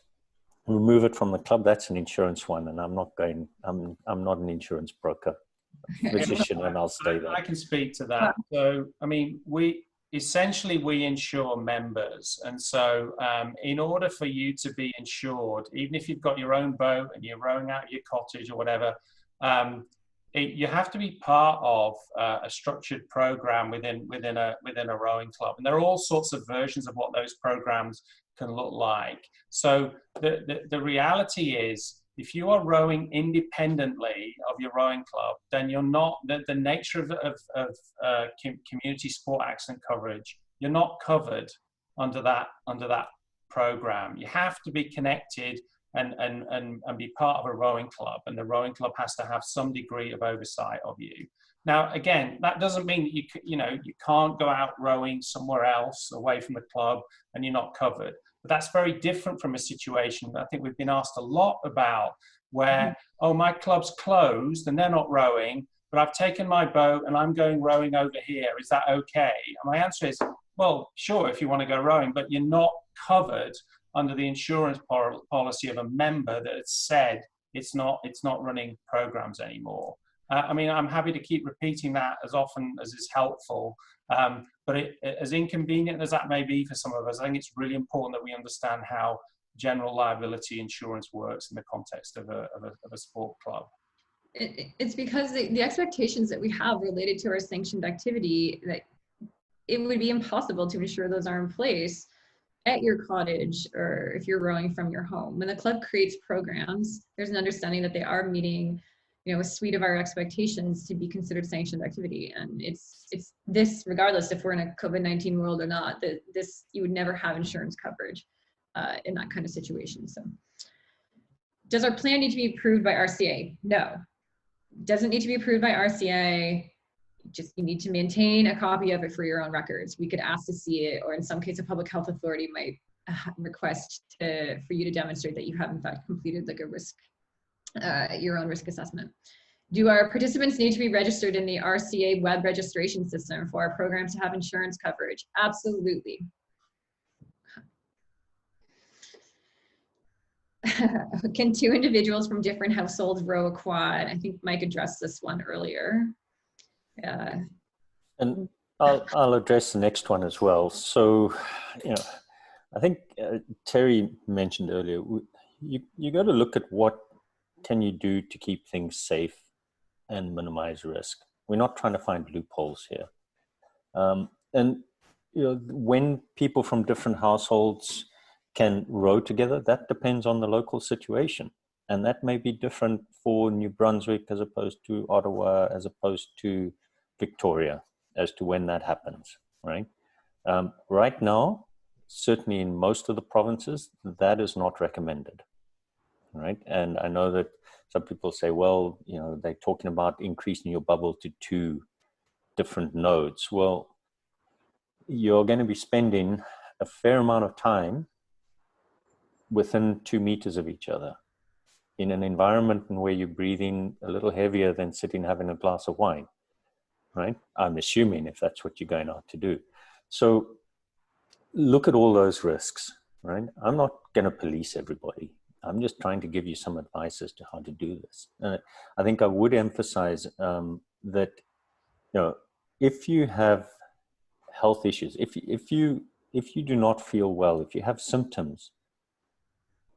Speaker 3: remove it from the club, that's an insurance one, and I'm not an insurance broker, physician, and I'll stay there.
Speaker 2: I can speak to that. So, I mean, we insure members, and so in order for you to be insured, even if you've got your own boat and you're rowing out your cottage or whatever, you have to be part of a structured program within a rowing club, and there are all sorts of versions of what those programs can look like. So the reality is, if you are rowing independently of your rowing club, then you're not, the nature of community sport accident coverage, you're not covered under that program. You have to be connected and be part of a rowing club, and the rowing club has to have some degree of oversight of you. Now, again, that doesn't mean that you can't go out rowing somewhere else away from the club and you're not covered. But that's very different from a situation that I think we've been asked a lot about, where, oh, my club's closed and they're not rowing, but I've taken my boat and I'm going rowing over here. Is that okay? And my answer is, well, sure, if you want to go rowing, but you're not covered under the insurance policy of a member that has said it's not running programs anymore. I mean, I'm happy to keep repeating that as often as is helpful, but as inconvenient as that may be for some of us, I think it's really important that we understand how general liability insurance works in the context of a sport club.
Speaker 1: It's because the expectations that we have related to our sanctioned activity, that it would be impossible to ensure those are in place at your cottage or if you're rowing from your home. When the club creates programs, there's an understanding that they are meeting, you know, a suite of our expectations to be considered sanctioned activity. And it's this, regardless if we're in a COVID-19 world or not, that this, you would never have insurance coverage in that kind of situation. So does our plan need to be approved by RCA? No, doesn't need to be approved by RCA. Just, you need to maintain a copy of it for your own records. We could ask to see it, or in some case, a public health authority might request for you to demonstrate that you have in fact completed like a risk, your own risk assessment. Do our participants need to be registered in the RCA web registration system for our program to have insurance coverage? Absolutely. Can two individuals from different households row a quad? I think Mike addressed this one earlier.
Speaker 3: And I'll address the next one as well. So, you know, I think Terry mentioned earlier, you got to look at what can you do to keep things safe and minimize risk. We're not trying to find loopholes here. And you know, when people from different households can row together, that depends on the local situation. And that may be different for New Brunswick as opposed to Ottawa, as opposed to Victoria, as to when that happens, right? Right now, certainly in most of the provinces, that is not recommended, right? And I know that some people say, well, you know, they're talking about increasing your bubble to 2 different nodes. Well, you're going to be spending a fair amount of time within 2 meters of each other in an environment where you're breathing a little heavier than sitting having a glass of wine, right? I'm assuming if that's what you're going out to do. So look at all those risks, right? I'm not going to police everybody. I'm just trying to give you some advice as to how to do this. I think I would emphasize that, you know, if you have health issues, if you do not feel well, if you have symptoms,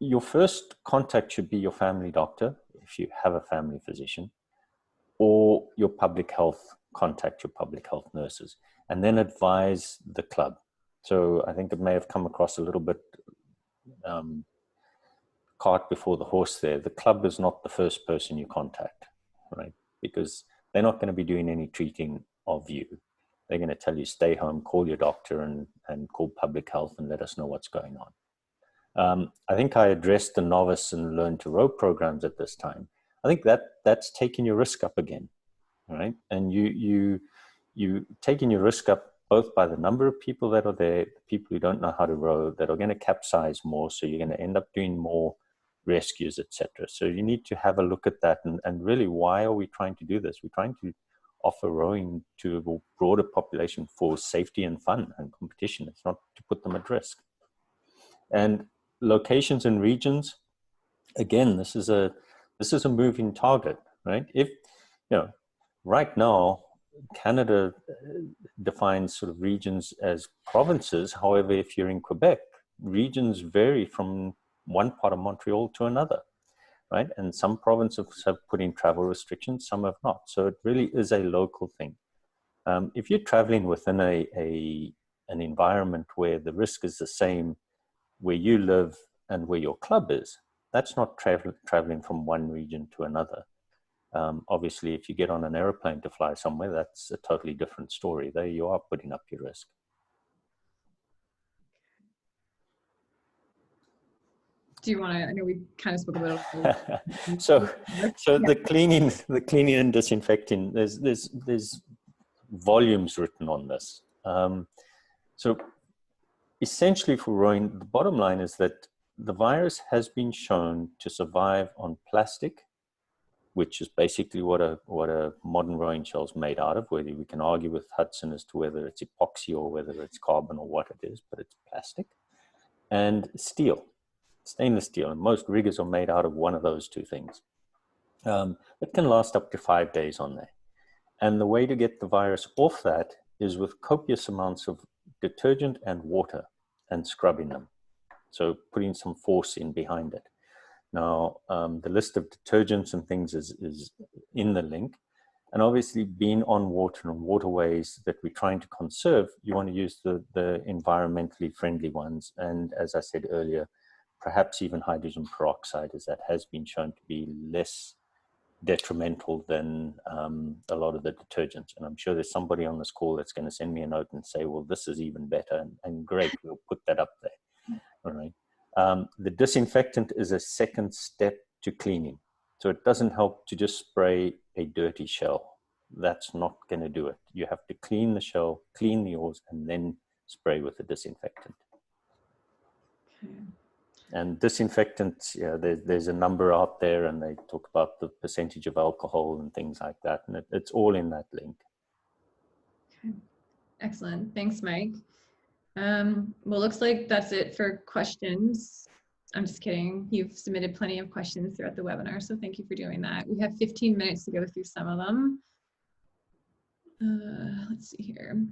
Speaker 3: your first contact should be your family doctor, if you have a family physician, or your public health, contact your public health nurses, and then advise the club. So I think it may have come across a little bit cart before the horse there. The club is not the first person you contact, right? Because they're not going to be doing any treating of you. They're going to tell you, stay home, call your doctor and call public health and let us know what's going on. I think I addressed the novice and learn to row programs at this time. I think that's taking your risk up again, right? And you taking your risk up both by the number of people that are there, people who don't know how to row, that are going to capsize more, so you're going to end up doing more rescues, etc. So you need to have a look at that and really, why are we trying to do this? We're trying to offer rowing to a broader population for safety and fun and competition. It's not to put them at risk. And locations and regions, again, this is a moving target, right? If, you know, right now, Canada defines sort of regions as provinces. However, if you're in Quebec, regions vary from one part of Montreal to another, right? And some provinces have put in travel restrictions, some have not. So it really is a local thing. If you're traveling within an environment where the risk is the same where you live and where your club is, that's not traveling from one region to another. Obviously, if you get on an airplane to fly somewhere, that's a totally different story. There you are putting up your risk.
Speaker 1: Do you want to, I know we kind of spoke about it.
Speaker 3: So the cleaning and disinfecting, there's volumes written on this. So essentially for rowing, the bottom line is that the virus has been shown to survive on plastic, which is basically what a modern rowing shell is made out of, whether we can argue with Hudson as to whether it's epoxy or whether it's carbon or what it is, but it's plastic, and steel, stainless steel, and most riggers are made out of one of those two things. It can last up to 5 days on there. And the way to get the virus off that is with copious amounts of detergent and water and scrubbing them. So putting some force in behind it. Now, the list of detergents and things is in the link. And obviously, being on water and waterways that we're trying to conserve, you want to use the environmentally friendly ones. And as I said earlier, perhaps even hydrogen peroxide, as that has been shown to be less detrimental than a lot of the detergents. And I'm sure there's somebody on this call that's going to send me a note and say, well, this is even better. And great, we'll put that up there. All right. The disinfectant is a second step to cleaning. So it doesn't help to just spray a dirty shell. That's not going to do it. You have to clean the shell, clean the oars, and then spray with the disinfectant.
Speaker 1: Okay.
Speaker 3: And disinfectants, yeah, there's a number out there, and they talk about the percentage of alcohol and things like that, and it's all in that link.
Speaker 1: Okay. Excellent. Thanks, Mike. Well, looks like that's it for questions. I'm just kidding. You've submitted plenty of questions throughout the webinar, so thank you for doing that. We have 15 minutes to go through some of them. Let's see here.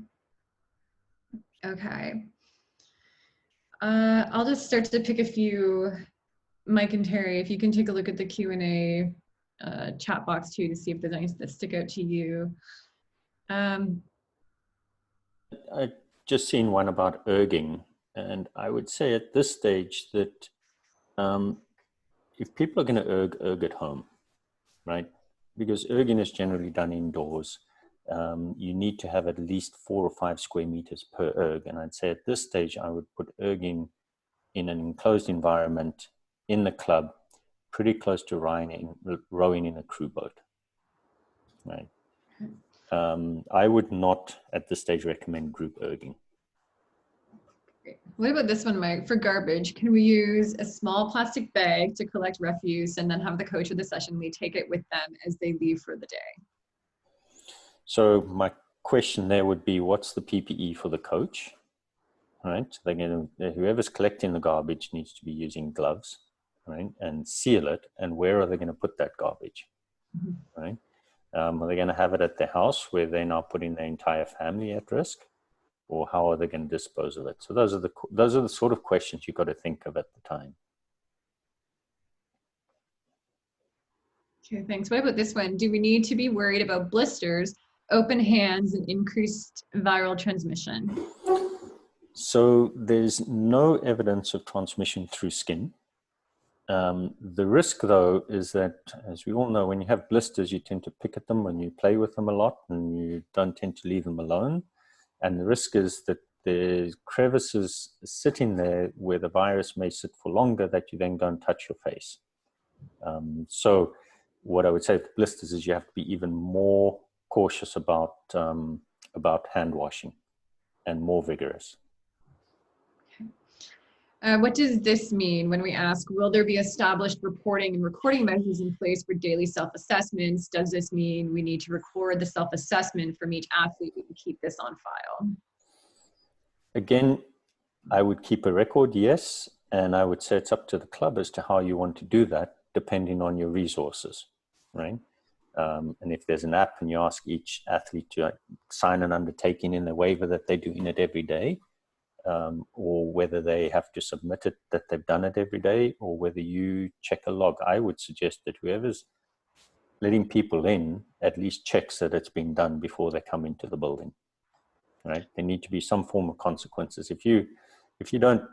Speaker 1: Okay. I'll just start to pick a few. Mike and Terry, if you can take a look at the Q&A chat box too to see if there's any that stick out to you.
Speaker 3: I just seen one about erging, and I would say at this stage that if people are going to erg at home, right? Because erging is generally done indoors. You need to have at least 4 or 5 square meters per erg. And I'd say at this stage, I would put erging in an enclosed environment in the club, pretty close to rowing in a crew boat, right? I would not at this stage recommend group erging.
Speaker 1: What about this one, Mike? For garbage, can we use a small plastic bag to collect refuse and then have the coach of the session lead take it with them as they leave for the day?
Speaker 3: So my question there would be, what's the PPE for the coach? Right? They're going to, whoever's collecting the garbage needs to be using gloves, right? And seal it. And where are they going to put that garbage? Mm-hmm. Right? Are they going to have it at their house where they're now putting their entire family at risk? Or how are they going to dispose of it? So those are the sort of questions you've got to think of at the time.
Speaker 1: Okay, thanks. What about this one? Do we need to be worried about blisters, open hands, and increased viral transmission?
Speaker 3: So there's no evidence of transmission through skin. The risk, though, is that, as we all know, when you have blisters, you tend to pick at them and you play with them a lot, and you don't tend to leave them alone. And the risk is that there's crevices sitting there where the virus may sit for longer that you then go and touch your face. So what I would say with blisters is you have to be even more cautious about hand washing and more vigorous.
Speaker 1: What does this mean when we ask, will there be established reporting and recording measures in place for daily self-assessments? Does this mean we need to record the self-assessment from each athlete and keep this on file?
Speaker 3: Again, I would keep a record, yes. And I would say it's up to the club as to how you want to do that, depending on your resources, right? And if there's an app and you ask each athlete to sign an undertaking in the waiver that they're doing it every day, or whether they have to submit it that they've done it every day, or whether you check a log, I would suggest that whoever's letting people in at least checks that it's been done before they come into the building, right? There need to be some form of consequences. If you don't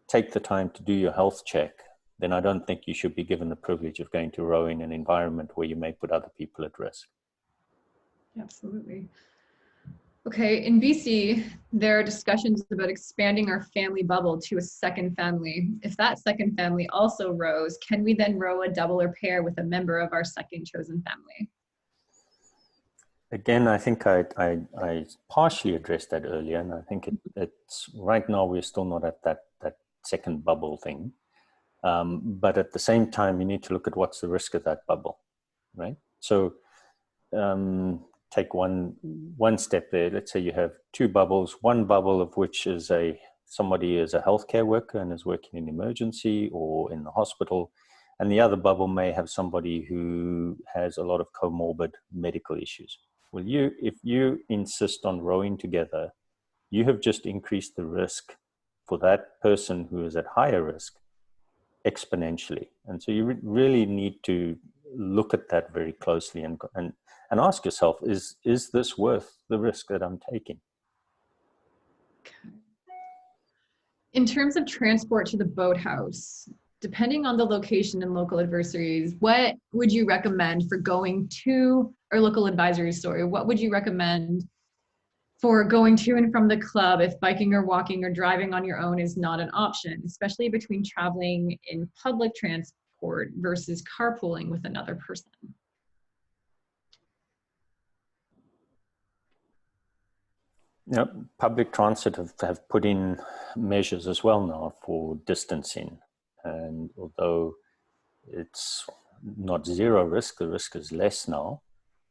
Speaker 3: take the time to do your health check, then I don't think you should be given the privilege of going to row in an environment where you may put other people at risk.
Speaker 1: Absolutely. Okay, in BC, there are discussions about expanding our family bubble to a second family. If that second family also rows, can we then row a double or pair with a member of our second chosen family?
Speaker 3: Again, I think I partially addressed that earlier, and I think it's right now we're still not at that second bubble thing. But at the same time, you need to look at what's the risk of that bubble, right? So take one step there. Let's say you have 2 bubbles, one bubble of which is somebody is a healthcare worker and is working in emergency or in the hospital, and the other bubble may have somebody who has a lot of comorbid medical issues. Well, if you insist on rowing together, you have just increased the risk for that person who is at higher risk exponentially. And so you really need to look at that very closely and ask yourself, is this worth the risk that I'm taking?
Speaker 1: Okay. In terms of transport to the boathouse, depending on the location and local advisories, what would you recommend for going to, or local advisories, sorry, what would you recommend for going to and from the club if biking or walking or driving on your own is not an option, especially between traveling in public transport versus carpooling with another person?
Speaker 3: Public transit have put in measures as well now for distancing. And although it's not zero risk, the risk is less now.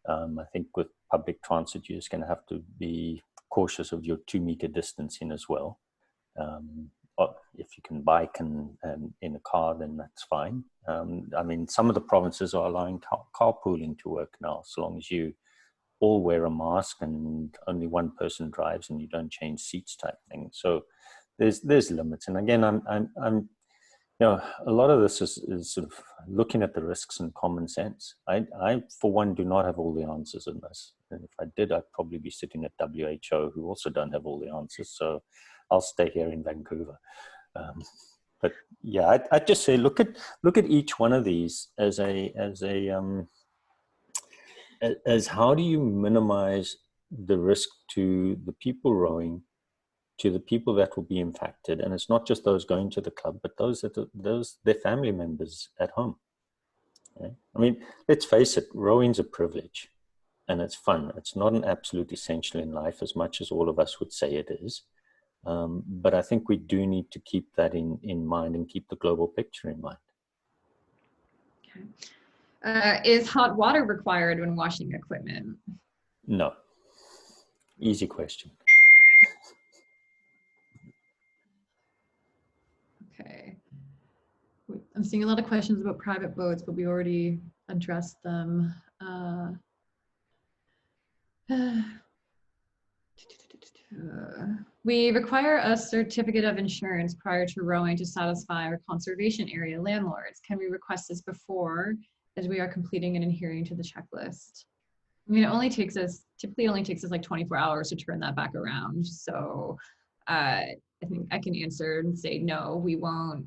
Speaker 3: I think with public transit, you're just going to have to be cautious of your 2-meter distancing as well. If you can bike and in a car, then that's fine. I mean, some of the provinces are allowing carpooling to work now, so long as you all wear a mask and only one person drives and you don't change seats type thing. So there's limits. And again, I'm a lot of this is sort of looking at the risks and common sense. I, for one, do not have all the answers in this. And if I did, I'd probably be sitting at WHO, who also don't have all the answers. So I'll stay here in Vancouver. But yeah, I'd just say look at each one of these as how do you minimize the risk to the people rowing, to the people that will be impacted. And it's not just those going to the club, but their family members at home. Okay? I mean, let's face it, rowing's a privilege and it's fun. It's not an absolute essential in life as much as all of us would say it is. But I think we do need to keep that in mind and keep the global picture in mind.
Speaker 1: Okay. Is hot water required when washing equipment?
Speaker 3: No. Easy question.
Speaker 1: Okay. I'm seeing a lot of questions about private boats, but we already addressed them. We require a certificate of insurance prior to rowing to satisfy our conservation area landlords. Can we request this before, as we are completing and adhering to the checklist? I mean, typically only takes us like 24 hours to turn that back around. So I think I can answer and say, no, we won't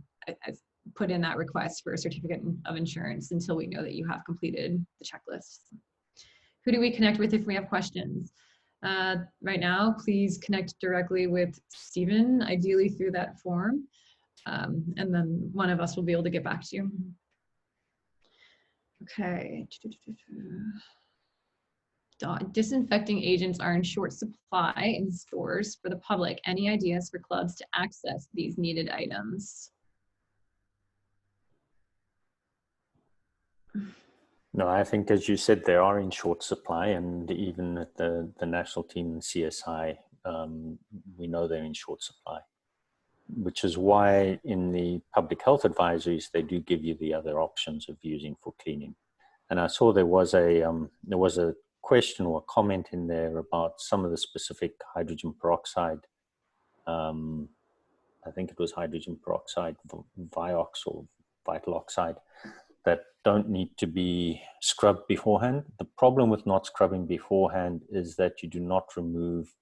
Speaker 1: put in that request for a certificate of insurance until we know that you have completed the checklist. Who do we connect with if we have questions? Right now, please connect directly with Stephen, ideally through that form. And then one of us will be able to get back to you. Okay. Disinfecting agents are in short supply in stores for the public. Any ideas for clubs to access these needed items?
Speaker 3: No, I think, as you said, they are in short supply, and even at the national team and CSI, we know they're in short supply, which is why in the public health advisories, they do give you the other options of using for cleaning. And I saw there was a question or a comment in there about some of the specific hydrogen peroxide. I think it was hydrogen peroxide, Vioxx or vital oxide, that don't need to be scrubbed beforehand. The problem with not scrubbing beforehand is that you do not remove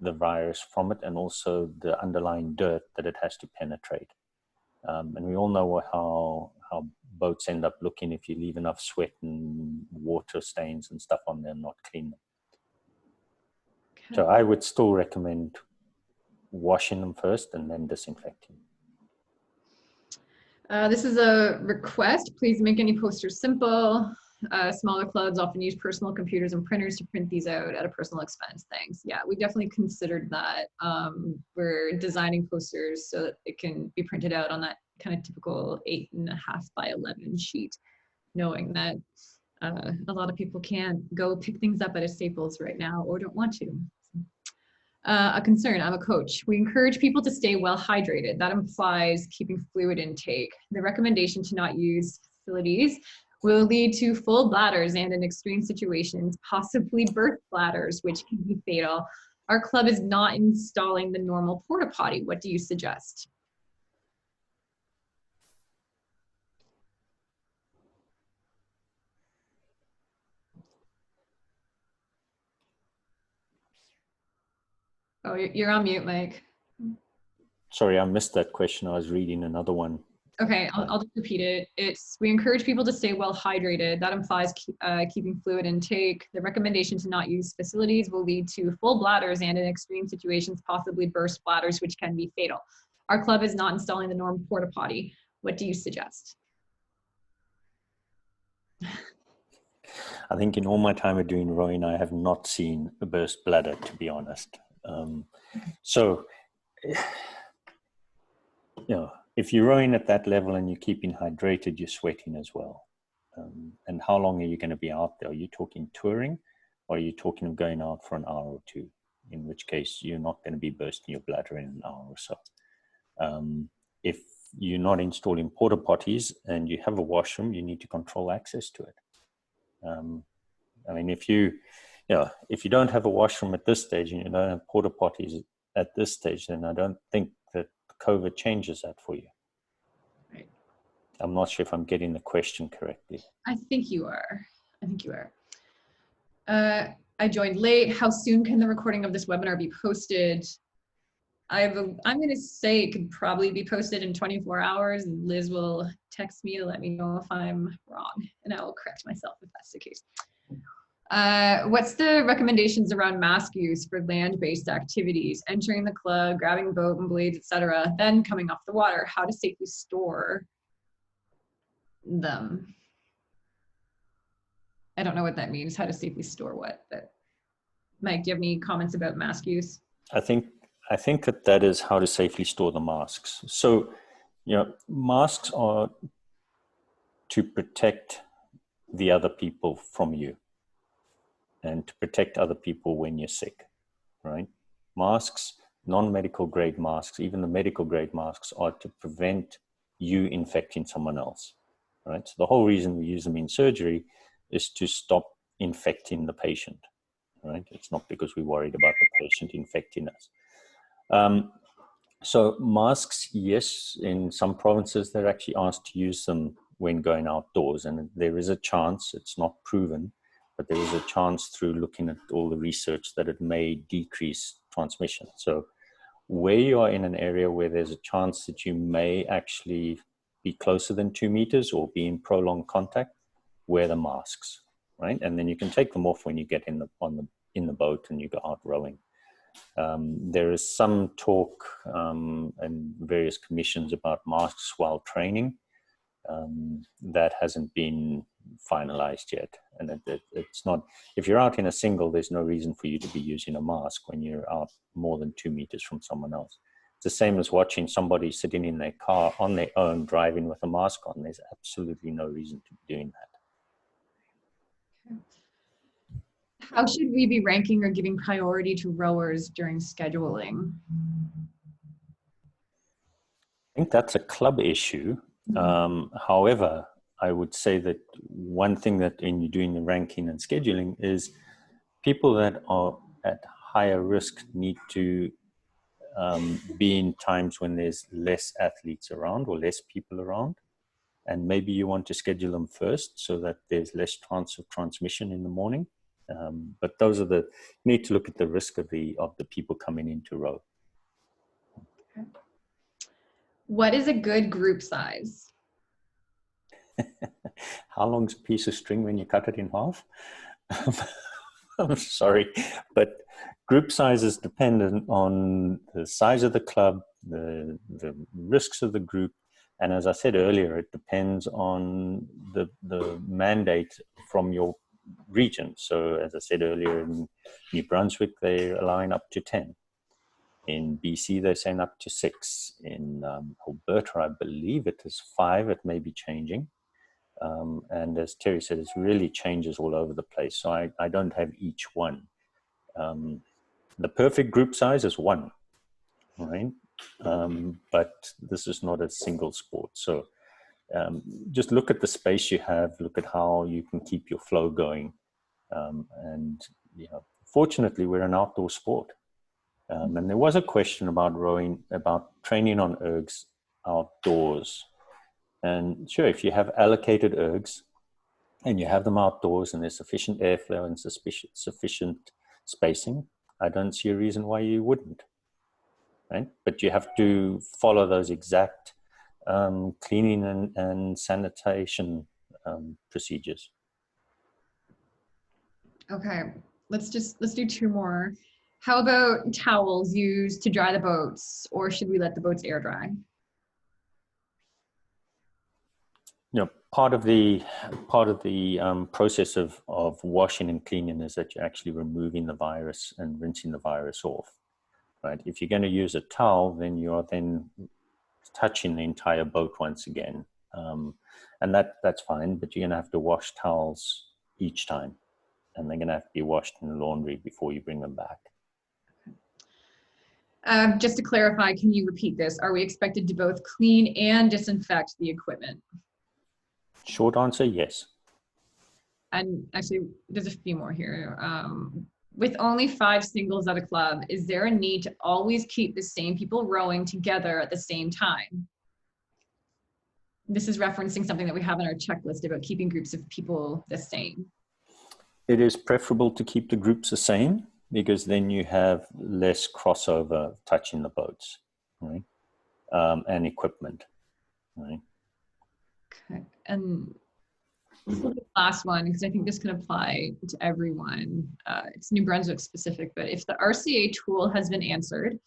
Speaker 3: the virus from it, and also the underlying dirt that it has to penetrate. And we all know how boats end up looking if you leave enough sweat and water stains and stuff on them, not clean them. Okay. So I would still recommend washing them first and then disinfecting.
Speaker 1: This is a request. Please make any posters simple. Smaller clubs often use personal computers and printers to print these out at a personal expense. Thanks. Yeah, we definitely considered that. We're designing posters so that it can be printed out on that kind of typical 8.5 by 11 sheet, knowing that a lot of people can't go pick things up at a Staples right now or don't want to. A concern, I'm a coach. We encourage people to stay well hydrated. That implies keeping fluid intake. The recommendation to not use facilities will lead to full bladders and in extreme situations, possibly birth bladders, which can be fatal. Our club is not installing the normal porta potty. What do you suggest? Oh, you're on mute, Mike.
Speaker 3: Sorry, I missed that question. I was reading another one.
Speaker 1: Okay, I'll just repeat it. We encourage people to stay well hydrated. That implies keeping fluid intake. The recommendation to not use facilities will lead to full bladders and in extreme situations, possibly burst bladders, which can be fatal. Our club is not installing the normal porta potty. What do you suggest?
Speaker 3: I think in all my time of doing rowing, I have not seen a burst bladder, to be honest. So, if you're rowing at that level and you're keeping hydrated, you're sweating as well. And how long are you going to be out there? Are you talking touring, or are you talking of going out for an hour or two? In which case, you're not going to be bursting your bladder in an hour or so. If you're not installing porta potties and you have a washroom, you need to control access to it. I mean, if you don't have a washroom at this stage and you don't have porta potties at this stage, then I don't think that COVID changes that for you.
Speaker 1: Right.
Speaker 3: I'm not sure if I'm getting the question correctly.
Speaker 1: I think you are. I joined late. How soon can the recording of this webinar be posted? I'm going to say it could probably be posted in 24 hours, and Liz will text me to let me know if I'm wrong, and I will correct myself if that's the case. What's the recommendations around mask use for land-based activities, entering the club, grabbing boat and blades, etc., then coming off the water? How to safely store them? I don't know what that means, how to safely store what, but Mike, do you have any comments about mask use?
Speaker 3: I think that is how to safely store the masks. So, masks are to protect the other people from you and to protect other people when you're sick, right? Masks, non-medical grade masks, even the medical grade masks, are to prevent you infecting someone else, right? So the whole reason we use them in surgery is to stop infecting the patient, right? It's not because we're worried about the patient infecting us. So masks, yes, in some provinces, they're actually asked to use them when going outdoors. And there is a chance, it's not proven, but there is a chance through looking at all the research that it may decrease transmission. So where you are in an area where there's a chance that you may actually be closer than 2 meters or be in prolonged contact, wear the masks, right? And then you can take them off when you get in the boat and you go out rowing. There is some talk and various commissions about masks while training. That hasn't been finalized yet. And it's not, if you're out in a single, there's no reason for you to be using a mask when you're out more than 2 meters from someone else. It's the same as watching somebody sitting in their car on their own, driving with a mask on. There's absolutely no reason to be doing that.
Speaker 1: How should we be ranking or giving priority to rowers during scheduling?
Speaker 3: I think that's a club issue. However, I would say that one thing that in you doing the ranking and scheduling is people that are at higher risk need to be in times when there's less athletes around or less people around. And maybe you want to schedule them first so that there's less chance of transmission in the morning. But those are you need to look at the risk of the people coming in to row.
Speaker 1: Okay. What is a good group size?
Speaker 3: How long's a piece of string when you cut it in half? I'm sorry, but group size is dependent on the size of the club, the risks of the group, and as I said earlier, it depends on the mandate from your region. So as I said earlier, in New Brunswick, they're allowing up to 10. In BC, they're saying up to 6. In Alberta, I believe it is 5. It may be changing. And as Terry said, it really changes all over the place. So I don't have each one. The perfect group size is 1, right? But this is not a single sport. So just look at the space you have, look at how you can keep your flow going. And, fortunately, we're an outdoor sport. And there was a question about training on ergs outdoors. And sure, if you have allocated ergs and you have them outdoors and there's sufficient airflow and sufficient spacing, I don't see a reason why you wouldn't, right? But you have to follow those exact cleaning and sanitation procedures.
Speaker 1: Okay, let's do 2 more. How about towels used to dry the boats, or should we let the boats air dry?
Speaker 3: Part of the process of washing and cleaning is that you're actually removing the virus and rinsing the virus off. right? If you're going to use a towel, then you're then touching the entire boat once again. And that's fine, but you're going to have to wash towels each time. And they're going to have to be washed in the laundry before you bring them back.
Speaker 1: Just to clarify, can you repeat this? Are we expected to both clean and disinfect the equipment?
Speaker 3: Short answer, yes.
Speaker 1: And actually, there's a few more here. With only 5 singles at a club, is there a need to always keep the same people rowing together at the same time? This is referencing something that we have in our checklist about keeping groups of people the same.
Speaker 3: It is preferable to keep the groups the same because then you have less crossover touching the boats, right? And equipment, right?
Speaker 1: Okay, and this will be the last one because I think this can apply to everyone. It's New Brunswick specific, but if the RCA tool has been answered,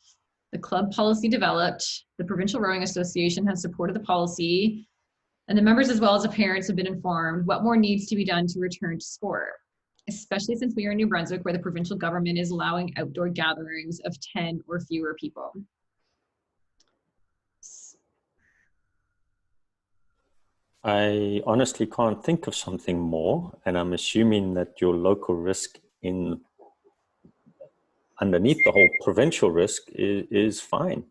Speaker 1: the club policy developed, the Provincial Rowing Association has supported the policy, and the members as well as the parents have been informed, what more needs to be done to return to sport? Especially since we are in New Brunswick where the provincial government is allowing outdoor gatherings of 10 or fewer people.
Speaker 3: I honestly can't think of something more, and I'm assuming that your local risk underneath the whole provincial risk is fine.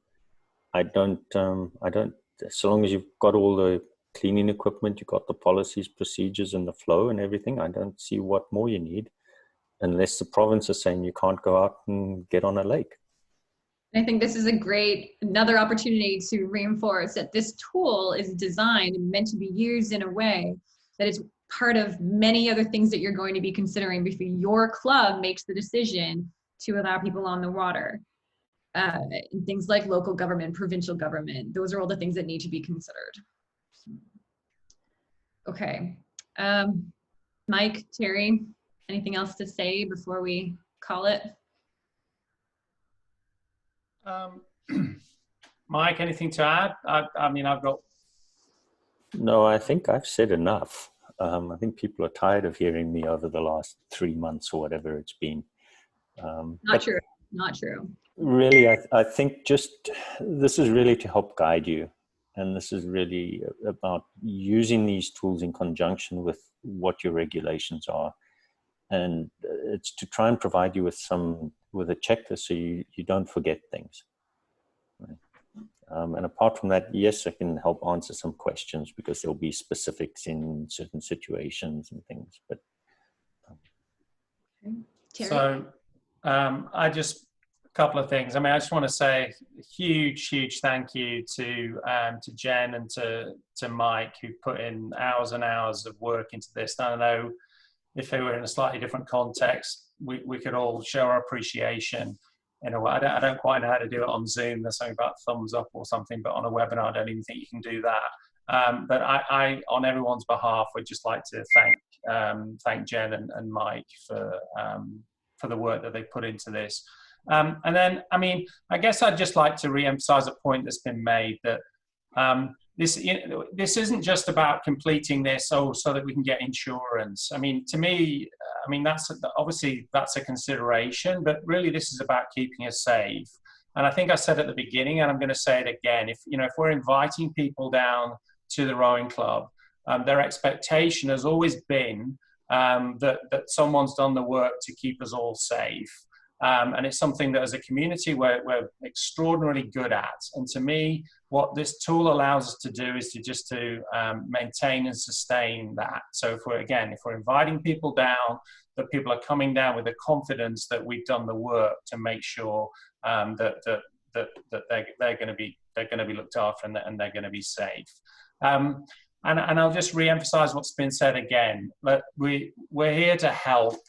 Speaker 3: I don't, so long as you've got all the cleaning equipment, you've got the policies, procedures, and the flow and everything, I don't see what more you need, unless the province is saying you can't go out and get on a lake.
Speaker 1: I think this is another opportunity to reinforce that this tool is designed and meant to be used in a way that is part of many other things that you're going to be considering before your club makes the decision to allow people on the water. Things like local government, provincial government, those are all the things that need to be considered. Okay, Mike, Terry, anything else to say before we call it?
Speaker 2: Mike, anything to add? I mean, I've got...
Speaker 3: No, I think I've said enough. I think people are tired of hearing me over the last 3 months or whatever it's been.
Speaker 1: Not true.
Speaker 3: Really, I think just this is really to help guide you. And this is really about using these tools in conjunction with what your regulations are. And it's to try and provide you with a checklist so you don't forget things. Right? And apart from that, yes, I can help answer some questions because there'll be specifics in certain situations and things. But
Speaker 1: Terry?
Speaker 2: So a couple of things. I mean, I just want to say a huge thank you to Jen and to Mike, who put in hours and hours of work into this. And I know if they were in a slightly different context, we could all show our appreciation in a way. I don't quite know how to do it on Zoom. There's something about thumbs up or something, but on a webinar, I don't even think you can do that. But I, on everyone's behalf, would just like to thank Jen and Mike for the work that they put into this. And then, I mean, I guess I'd just like to re-emphasize a point that's been made that this isn't just about completing this so that we can get insurance. I mean, to me, that's a consideration, but really this is about keeping us safe. And I think I said at the beginning, and I'm going to say it again, if we're inviting people down to the rowing club, their expectation has always been that someone's done the work to keep us all safe. And it's something that as a community we're extraordinarily good at. And to me, what this tool allows us to do is to maintain and sustain that. So if we're inviting people down, that people are coming down with the confidence that we've done the work to make sure that they're going to be looked after and they're going to be safe. And I'll just re-emphasize what's been said again. But we're here to help.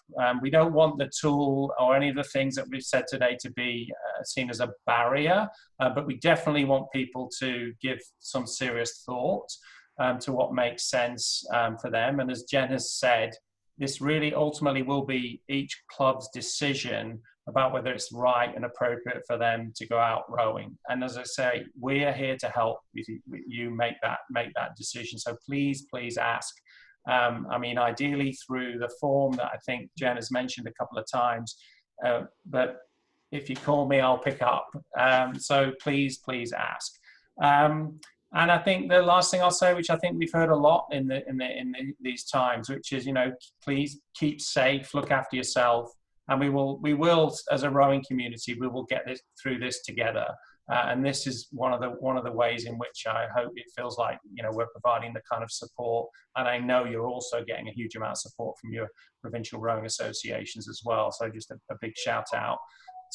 Speaker 2: We don't want the tool or any of the things that we've said today to be seen as a barrier, but we definitely want people to give some serious thought to what makes sense for them. And as Jen has said, this really ultimately will be each club's decision about whether it's right and appropriate for them to go out rowing. And as I say, we are here to help you make that decision. So please ask. I mean, ideally through the form that I think Jen has mentioned a couple of times, but if you call me, I'll pick up. So please ask. And I think the last thing I'll say, which I think we've heard a lot in these times, which is, please keep safe, look after yourself, and we will, as a rowing community, we will get through this together. And this is one of the ways in which I hope it feels like, we're providing the kind of support. And I know you're also getting a huge amount of support from your provincial rowing associations as well. So just a big shout out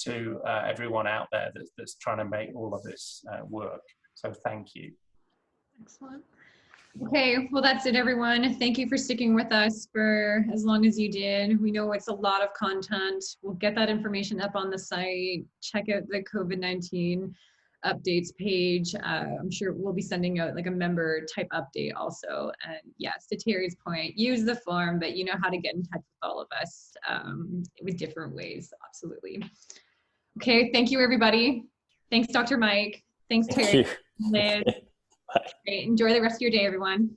Speaker 2: to everyone out there that's trying to make all of this work. So thank you.
Speaker 1: Excellent. Okay, well, that's it, everyone. Thank you for sticking with us for as long as you did. We know it's a lot of content. We'll get that information up on the site. Check out the COVID-19 updates page. I'm sure we'll be sending out like a member type update also. And yes, to Terry's point, use the form, but you know how to get in touch with all of us with different ways. Absolutely. Okay, thank you, everybody. Thanks, Dr. Mike. Thanks, Terry.
Speaker 3: Thank you.
Speaker 1: Liz. Great. Enjoy the rest of your day, everyone.